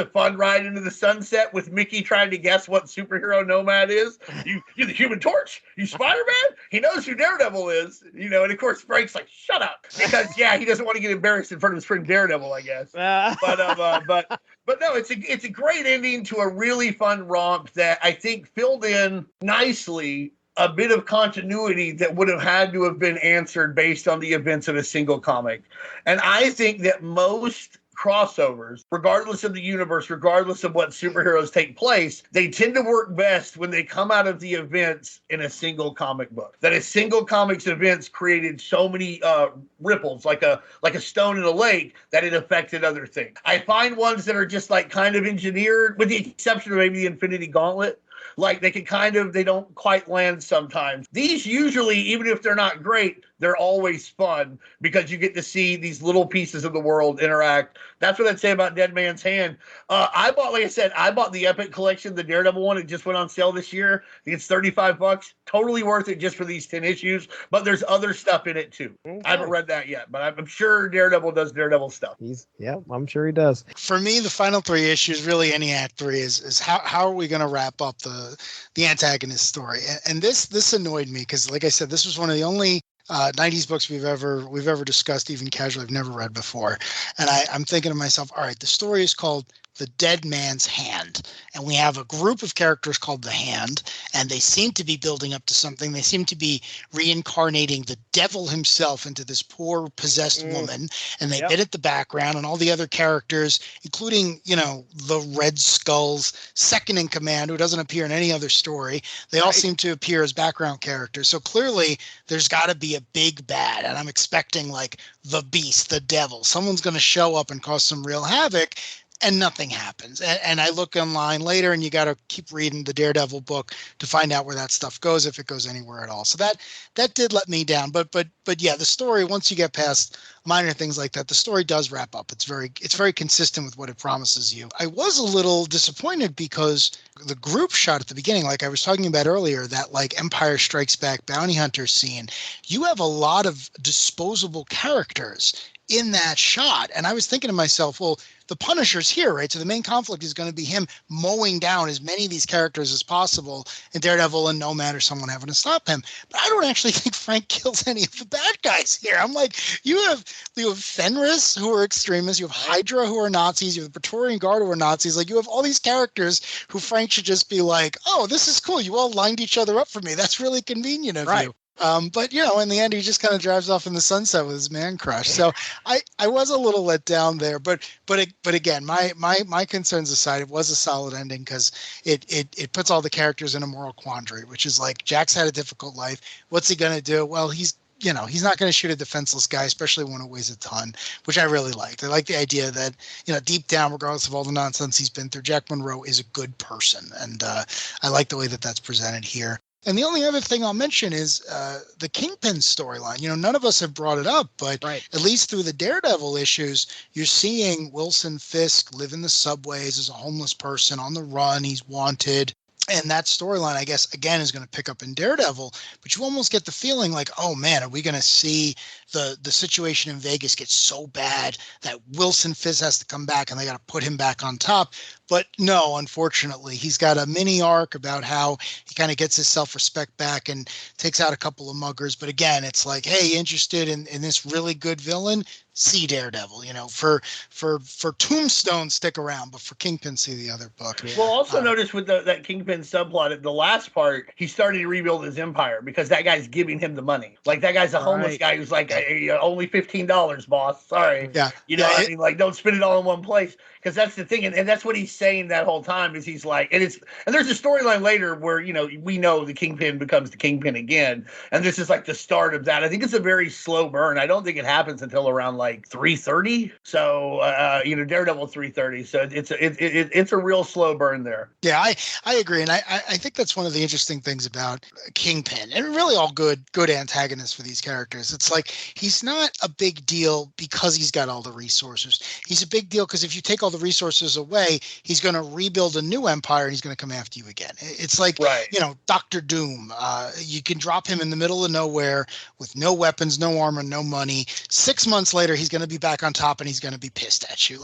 S4: fun ride into the sunset with Mickey trying to guess what superhero Nomad is. You're the Human Torch? You Spider-Man? He knows who Daredevil is, and of course Frank's like, shut up, because he doesn't want to get embarrassed in front of his friend Daredevil, I guess. But no, it's a great ending to a really fun romp that I think filled in nicely a bit of continuity that would have had to have been answered based on the events of a single comic. And I think that most crossovers, regardless of the universe, regardless of what superheroes take place, they tend to work best when they come out of the events in a single comic book. That a single comic's events created so many ripples, like a stone in a lake, that it affected other things. I find ones that are just like kind of engineered, with the exception of maybe the Infinity Gauntlet. Like they don't quite land sometimes. These usually, even if they're not great, they're always fun because you get to see these little pieces of the world interact. That's what I'd say about Dead Man's Hand. I bought the Epic Collection, the Daredevil one. It just went on sale this year. I think it's $35. Totally worth it just for these 10 issues. But there's other stuff in it too. Okay. I haven't read that yet, but I'm sure Daredevil does Daredevil stuff.
S2: I'm sure he does.
S3: For me, the final 3 issues, really any act 3, is how are we going to wrap up the antagonist story? And this annoyed me because, like I said, this was one of the only 90s books we've ever discussed, even casually, I've never read before. And I'm thinking to myself, all right, the story is called The Dead Man's Hand. And we have a group of characters called The Hand, and they seem to be building up to something. They seem to be reincarnating the devil himself into this poor possessed woman. And they've been at the background, and all the other characters, including, the Red Skull's second in command, who doesn't appear in any other story. They all seem to appear as background characters. So clearly there's got to be a big bad, and I'm expecting like the beast, the devil. Someone's going to show up and cause some real havoc. And nothing happens. And I look online later, and you got to keep reading the Daredevil book to find out where that stuff goes, if it goes anywhere at all. So that did let me down. But yeah, the story, once you get past minor things like that, the story does wrap up. It's very consistent with what it promises you. I was a little disappointed because the group shot at the beginning, like I was talking about earlier, that like Empire Strikes Back bounty hunter scene, you have a lot of disposable characters in that shot. And I was thinking to myself, well, the Punisher's here, right? So the main conflict is going to be him mowing down as many of these characters as possible, and Daredevil and Nomad or someone having to stop him. But I don't actually think Frank kills any of the bad guys here. I'm like, you have Fenris, who are extremists. You have Hydra, who are Nazis. You have the Praetorian Guard, who are Nazis. Like, you have all these characters who Frank should just be like, oh, this is cool. You all lined each other up for me. That's really convenient of you. But in the end, he just kind of drives off in the sunset with his man crush. So I was a little let down there, but again, my concerns aside, it was a solid ending because it puts all the characters in a moral quandary, which is like, Jack's had a difficult life. What's he going to do? Well, he's not going to shoot a defenseless guy, especially one who weighs a ton, which I really liked. I like the idea that, deep down, regardless of all the nonsense he's been through, Jack Monroe is a good person. And I like the way that that's presented here. And the only other thing I'll mention is the Kingpin storyline. None of us have brought it up, but at least through the Daredevil issues, you're seeing Wilson Fisk live in the subways as a homeless person on the run. He's wanted. And that storyline, I guess, again, is going to pick up in Daredevil. But you almost get the feeling like, oh, man, are we going to see the situation in Vegas get so bad that Wilson Fisk has to come back and they got to put him back on top? But no, unfortunately, he's got a mini arc about how he kind of gets his self-respect back and takes out a couple of muggers. But again, it's like, hey, interested in this really good villain? See Daredevil. For Tombstone, stick around, but for Kingpin, see the other book.
S4: Well, also notice with that Kingpin subplot, at the last part, he started to rebuild his empire because that guy's giving him the money. Like, that guy's a homeless guy who's like, hey, only $15, boss. Sorry.
S3: Yeah.
S4: I mean, like, don't spend it all in one place. Because that's the thing, and that's what he's saying that whole time is he's like, and there's a storyline later where we know the Kingpin becomes the Kingpin again, and this is like the start of that. I think it's a very slow burn. I don't think it happens until around like 3:30. So Daredevil 3:30. So it's a real slow burn there.
S3: Yeah, I agree, and I think that's one of the interesting things about Kingpin, and really all good antagonists for these characters. It's like he's not a big deal because he's got all the resources. He's a big deal because if you take all the resources away, he's going to rebuild a new empire and he's going to come after you again. It's like, Dr. Doom. You can drop him in the middle of nowhere with no weapons, no armor, no money. 6 months later, he's going to be back on top and he's going to be pissed at you.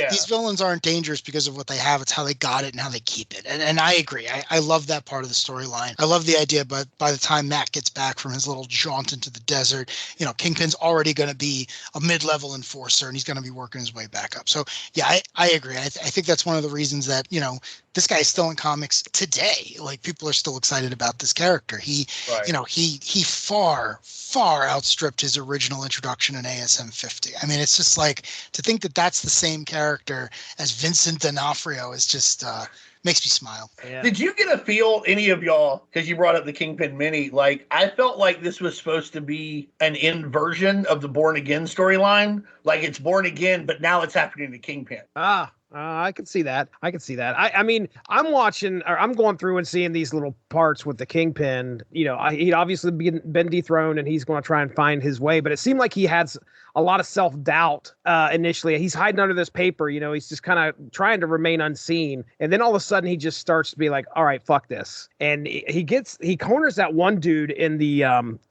S3: These villains aren't dangerous because of what they have. It's how they got it and how they keep it. And I agree. I love that part of the storyline. I love the idea, but by the time Matt gets back from his little jaunt into the desert, Kingpin Kingpin's already going to be a mid-level enforcer, and he's going to be working his way back up. So yeah, I agree. I think that's one of the reasons that, you know, this guy is still in comics today. Like, people are still excited about this character. He, you know, he far outstripped his original introduction in ASM 50. I mean, it's just like, to think that that's the same character as Vincent D'Onofrio is just makes me smile.
S2: Yeah.
S4: Did you get a feel, any of y'all, because you brought up the Kingpin mini, like, I felt like this was supposed to be an inversion of the Born Again storyline. Like, it's Born Again, but now it's happening to Kingpin.
S2: I can see that. I mean, I'm watching, or I'm going through and seeing these little parts with the Kingpin. You know, he'd obviously been dethroned, and he's going to try and find his way. But it seemed like he had a lot of self-doubt initially. He's hiding under this paper. You know, he's just kind of trying to remain unseen. And then all of a sudden, he just starts to be like, all right, fuck this. And he corners that one dude in the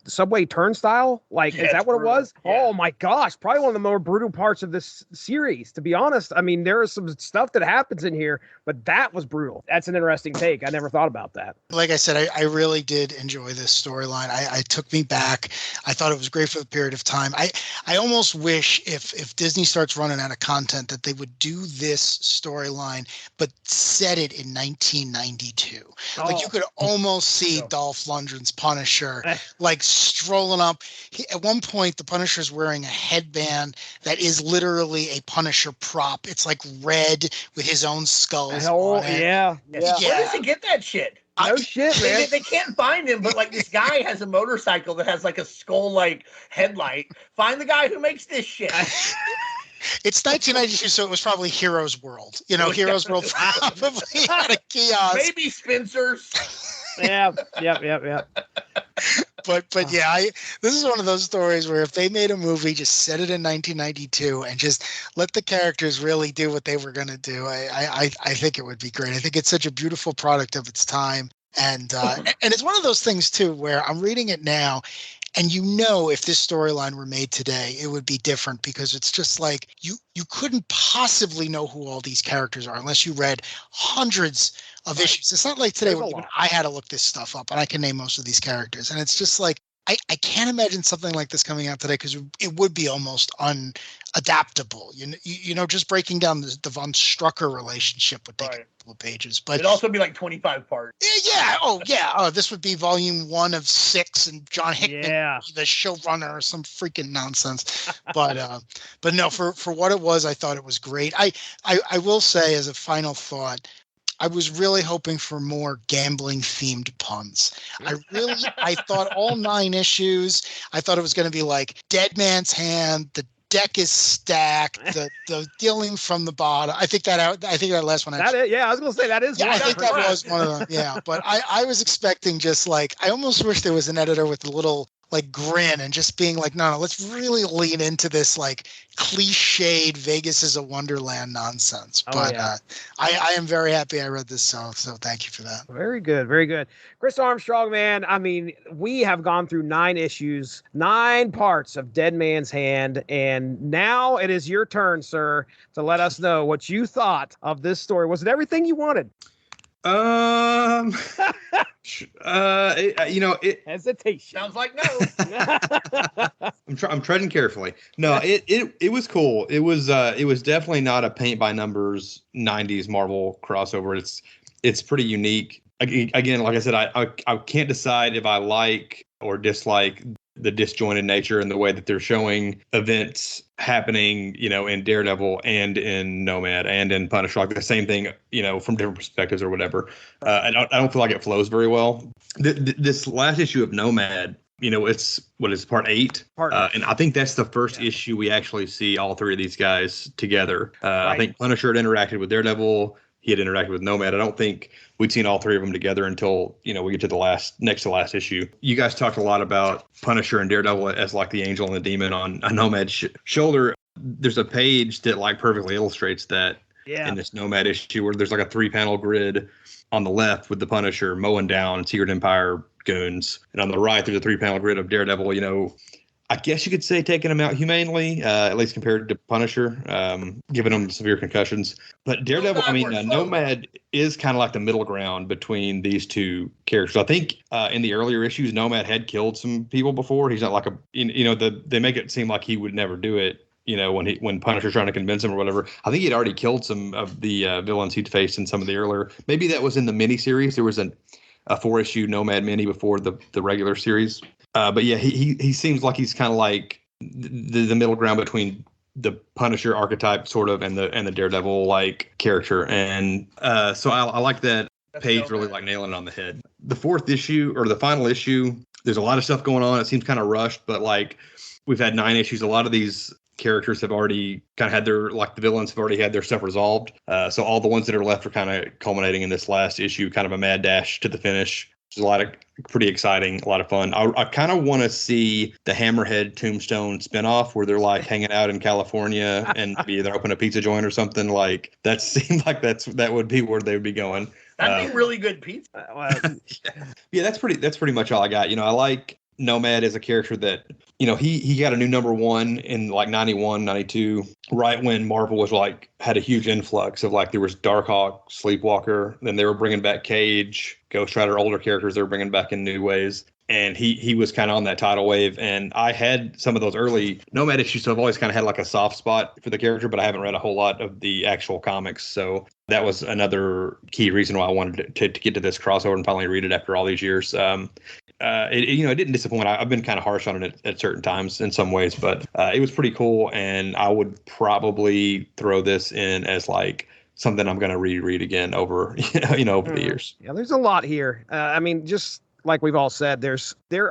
S2: subway turnstile. Like, is that what it was? Yeah. Oh my gosh, probably one of the more brutal parts of this series, to be honest. I mean, there is some stuff that happens in here, but that was brutal. That's an interesting take. I never thought about that.
S3: Like I said, I really did enjoy this storyline. I took me back. I thought it was great for the period of time. I almost wish if Disney starts running out of content that they would do this storyline, but set it in 1992. Like, you could almost see Dolph Lundgren's Punisher, like, strolling up. At one point, the Punisher's wearing a headband that is literally a Punisher prop. It's like red with his own skulls on it.
S2: Yeah.
S4: Where does he get that shit?
S2: No shit, man.
S4: They can't find him, but like, this guy has a motorcycle that has like a skull like headlight. Find the guy who makes this shit.
S3: It's 1992, so it was probably Heroes World. You know, Heroes World probably had a kiosk.
S4: Maybe Spencer's.
S2: Yeah.
S3: But yeah, this is one of those stories where if they made a movie, just set it in 1992 and just let the characters really do what they were going to do. I think it would be great. I think it's such a beautiful product of its time. And it's one of those things too, where I'm reading it now, and you know, if this storyline were made today, it would be different, because it's just like you couldn't possibly know who all these characters are unless you read hundreds of issues. It's not like today when even I had to look this stuff up and I can name most of these characters. And it's just like, I can't imagine something like this coming out today, because it would be almost unadaptable. You know, just breaking down the Von Strucker relationship would take a couple of pages. But
S4: it'd also be like 25 parts.
S3: Yeah. Oh, this would be volume 1 of 6, and John Hickman, the showrunner, or some freaking nonsense. But no, for what it was, I thought it was great. I will say, as a final thought, I was really hoping for more gambling themed puns. I thought all 9 issues, I thought it was going to be like Dead Man's Hand, the deck is stacked, the dealing from the bottom. I think that last one. Actually,
S2: I was going to say that is.
S3: Yeah, I think that was one of them. Yeah, but I was expecting just like, I almost wish there was an editor with a little like grin and just being like, no, let's really lean into this like cliched Vegas is a Wonderland nonsense. I am very happy I read this, so thank you for that.
S2: Very good. Chris Armstrong, man, I mean, we have gone through 9 issues, 9 parts of Dead Man's Hand, and now it is your turn, sir, to let us know what you thought of this story. Was it everything you wanted? Hesitation.
S4: Sounds like no.
S5: I'm treading carefully. No, it was cool. It was definitely not a paint by numbers 90s Marvel crossover. It's pretty unique. Again, like I said, I can't decide if I like or dislike the disjointed nature and the way that they're showing events happening, you know, in Daredevil and in Nomad and in Punisher, like the same thing, you know, from different perspectives or whatever. I don't feel like it flows very well. This last issue of Nomad, you know, it's part 8. And I think that's the first issue we actually see all 3 of these guys together. I think Punisher had interacted with Daredevil. He had interacted with Nomad. I don't think we'd seen all 3 of them together until, you know, we get to the next to last issue. You guys talked a lot about Punisher and Daredevil as like the angel and the demon on a Nomad's shoulder. There's a page that like perfectly illustrates that in this Nomad issue, where there's like a 3-panel grid on the left with the Punisher mowing down Secret Empire goons, and on the right there's a 3-panel grid of Daredevil, you know, I guess you could say taking him out humanely, at least compared to Punisher, giving him severe concussions. But Daredevil, Nomad is kind of like the middle ground between these two characters. I think in the earlier issues, Nomad had killed some people before. He's not like they make it seem like he would never do it. When Punisher's trying to convince him or whatever. I think he'd already killed some of the villains he'd faced in some of the earlier. Maybe that was in the miniseries. There was a 4-issue Nomad mini before the regular series. But yeah, he seems like he's kind of like the middle ground between the Punisher archetype sort of and the Daredevil like character. And so I like that. Page really like nailing it on the head. The 4th issue or the final issue, there's a lot of stuff going on. It seems kind of rushed, but like we've had 9 issues. A lot of these characters have already kind of had the villains have already had their stuff resolved. So all the ones that are left are kind of culminating in this last issue, kind of a mad dash to the finish. It's a lot of pretty exciting, a lot of fun. I kind of want to see the Hammerhead Tombstone spinoff where they're like hanging out in California and maybe they're open a pizza joint or something. Like that seemed like that would be where they would be going.
S4: That'd be really good pizza.
S5: Yeah, that's pretty much all I got. I like Nomad as a character that, he got a new number 1 in like 91, 92, right when Marvel was like had a huge influx of like there was Darkhawk, Sleepwalker, then they were bringing back Cage, Ghost Rider, older characters they were bringing back in new ways. And he was kind of on that tidal wave. And I had some of those early Nomad issues, so I've always kind of had like a soft spot for the character, but I haven't read a whole lot of the actual comics. So that was another key reason why I wanted to get to this crossover and finally read it after all these years. It didn't disappoint. I've been kind of harsh on it at certain times in some ways, but it was pretty cool. And I would probably throw this in as like something I'm going to reread again over, over the years.
S2: Yeah, there's a lot here. Just like we've all said, there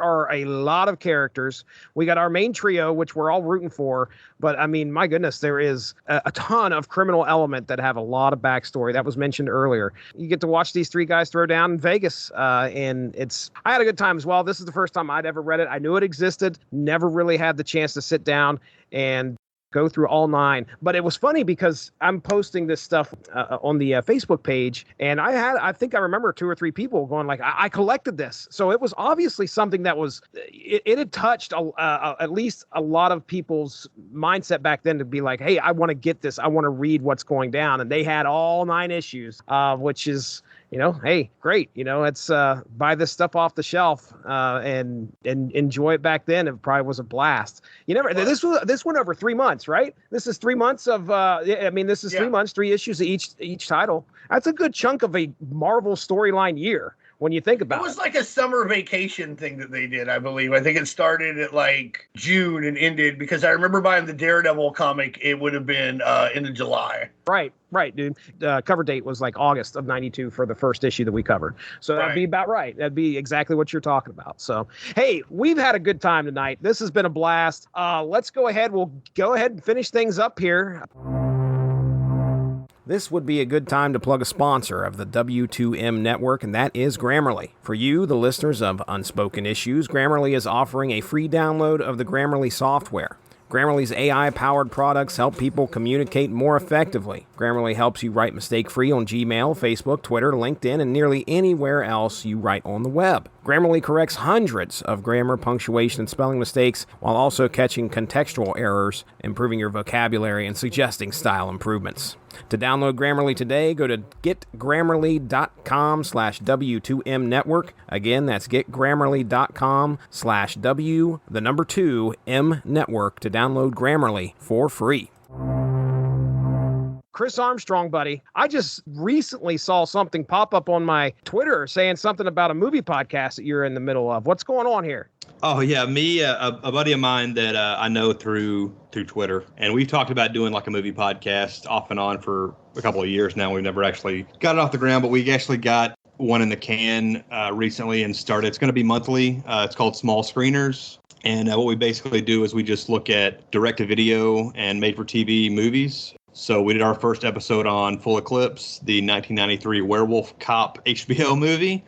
S2: are a lot of characters. We got our main trio, which we're all rooting for. But my goodness, there is a ton of criminal element that have a lot of backstory that was mentioned earlier. You get to watch these 3 guys throw down in Vegas. And I had a good time as well. This is the first time I'd ever read it. I knew it existed, never really had the chance to sit down and go through all 9. But it was funny because I'm posting this stuff on the Facebook page, and I think I remember 2 or 3 people going like, I collected this. So it was obviously something that was, it had touched at least a lot of people's mindset back then to be like, hey, I want to get this. I want to read what's going down. And they had all 9 issues, which is, hey, great. It's buy this stuff off the shelf and enjoy it back then. It probably was a blast. This went over 3 months, right? This is 3 months of, 3 months, 3 issues of each title. That's a good chunk of a Marvel storyline year when you think about it.
S4: It was like a summer vacation thing that they did, I believe. I think it started at like June and ended because I remember buying the Daredevil comic. It would have been in July.
S2: Right, dude. Cover date was like August of 92 for the first issue that we covered. So That'd be about right. That'd be exactly what you're talking about. So, hey, we've had a good time tonight. This has been a blast. Let's go ahead. We'll go ahead and finish things up here.
S1: This would be a good time to plug a sponsor of the W2M network, and that is Grammarly. For you, the listeners of Unspoken Issues, Grammarly is offering a free download of the Grammarly software. Grammarly's AI-powered products help people communicate more effectively. Grammarly helps you write mistake-free on Gmail, Facebook, Twitter, LinkedIn, and nearly anywhere else you write on the web. Grammarly corrects hundreds of grammar, punctuation, and spelling mistakes while also catching contextual errors, improving your vocabulary, and suggesting style improvements. To download Grammarly today, go to getgrammarly.com/W2M network. Again, that's getgrammarly.com/W2M network to download Grammarly for free.
S2: Chris Armstrong, buddy, I just recently saw something pop up on my Twitter saying something about a movie podcast that you're in the middle of. What's going on here?
S5: Oh, yeah. Me, a buddy of mine that I know through Twitter. And we've talked about doing like a movie podcast off and on for a couple of years now. We've never actually got it off the ground, but we actually got one in the can recently and started. It's going to be monthly. It's called Small Screeners. And what we basically do is we just look at direct-to-video and made-for-TV movies. So we did our first episode on Full Eclipse, the 1993 werewolf cop HBO movie,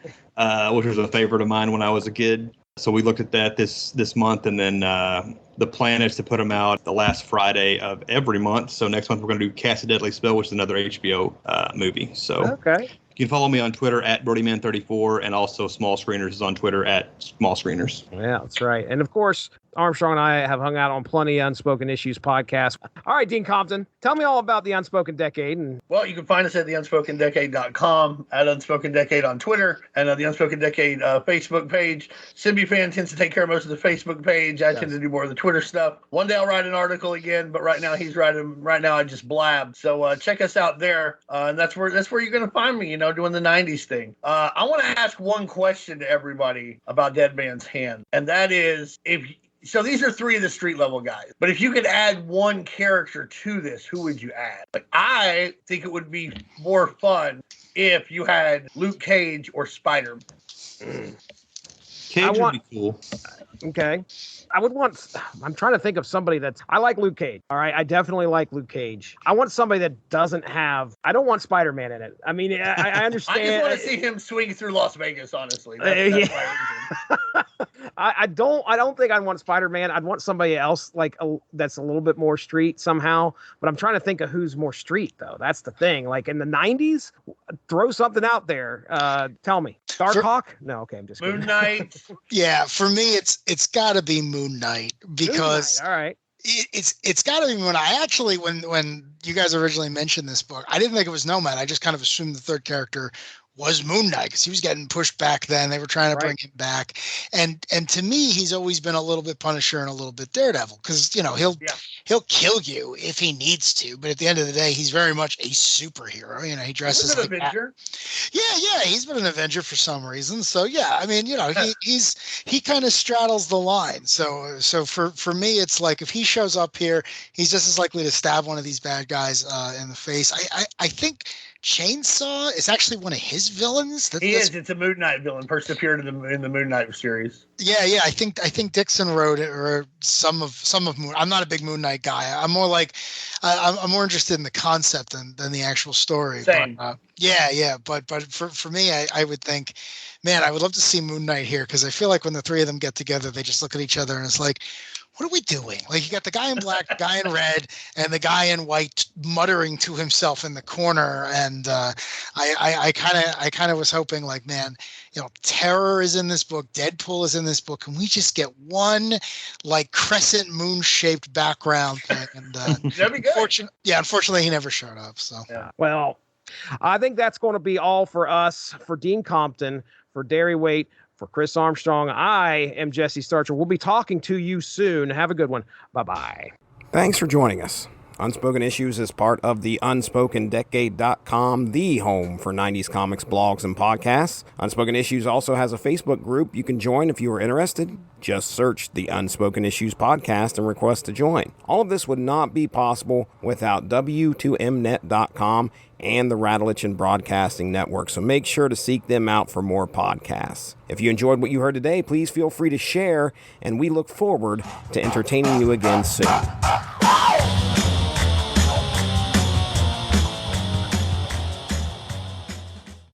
S5: which was a favorite of mine when I was a kid. So we looked at that this month, and then the plan is to put them out the last Friday of every month. So next month we're going to do Cast a Deadly Spell, which is another HBO movie. So
S2: okay.
S5: You can follow me on Twitter at BrodyMan34, and also Small Screeners is on Twitter at Small Screeners.
S2: Yeah, that's right. And of course, Armstrong and I have hung out on plenty of Unspoken Issues podcasts. All right, Dean Compton, tell me all about the Unspoken Decade.
S4: Well, you can find us at the UnspokenDecade.com, at Unspoken Decade on Twitter, and the Unspoken Decade Facebook page. SimbyFan tends to take care of most of the Facebook page. I tend to do more of the Twitter stuff. One day I'll write an article again, but right now he's writing. Right now I just blab. So check us out there, and that's where you're going to find me. Doing the '90s thing. I want to ask one question to everybody about Dead Man's Hand, and that is So these are three of the street level guys. But if you could add one character to this, who would you add? Like, I think it would be more fun if you had Luke Cage or Spider-Man.
S5: Cage would be cool.
S2: Okay. I'm trying to think of somebody I like Luke Cage. All right. I definitely like Luke Cage. I want somebody that I don't want Spider-Man in it. I mean, I understand.
S4: I just want to see him swing through Las Vegas, honestly. That's my reason.
S2: I don't think I'd want Spider-Man. I'd want somebody else that's a little bit more street somehow. But I'm trying to think of who's more street though. That's the thing. Like in the '90s, throw something out there. Tell me. Darkhawk? No, okay, I'm just kidding.
S4: Moon Knight.
S3: Yeah, for me, it's got to be Moon Knight because
S2: Moon Knight, all right.
S3: It's got to be Moon Knight. I actually, when you guys originally mentioned this book, I didn't think it was Nomad. I just kind of assumed the third character was Moon Knight because he was getting pushed back then. They were trying to bring him back. And to me, he's always been a little bit Punisher and a little bit Daredevil because, he'll kill you if he needs to. But at the end of the day, he's very much a superhero. He dresses like
S4: Avenger.
S3: Yeah. He's been an Avenger for some reason. So, yeah, I mean, he kind of straddles the line. So for me, it's like if he shows up here, he's just as likely to stab one of these bad guys in the face. I think Chainsaw is actually one of his villains.
S4: It's a Moon Knight villain. First appeared in the Moon Knight series.
S3: Yeah. I think Dixon wrote it, or some of Moon. I'm not a big Moon Knight guy. I'm more like I'm more interested in the concept than the actual story.
S4: Same.
S3: But, But for me, I would think, man, I would love to see Moon Knight here because I feel like when the three of them get together, they just look at each other and it's like, what are we doing? Like, you got the guy in black, the guy in red, and the guy in white muttering to himself in the corner. And I kind of was hoping, like, man, Terror is in this book, Deadpool is in this book. Can we just get one like crescent moon shaped background thing? And
S4: that'd be good.
S3: Unfortunately, he never showed up. So
S2: Well, I think that's going to be all for us. For Dean Compton, for Darry Waite, for Chris Armstrong, I am Jesse Starcher. We'll be talking to you soon. Have a good one. Bye-bye.
S1: Thanks for joining us. Unspoken Issues is part of the UnspokenDecade.com, the home for 90s comics, blogs, and podcasts. Unspoken Issues also has a Facebook group you can join if you are interested. Just search the Unspoken Issues podcast and request to join. All of this would not be possible without W2Mnet.com and the Rattleitch Broadcasting Network, so make sure to seek them out for more podcasts. If you enjoyed what you heard today, please feel free to share, and we look forward to entertaining you again soon.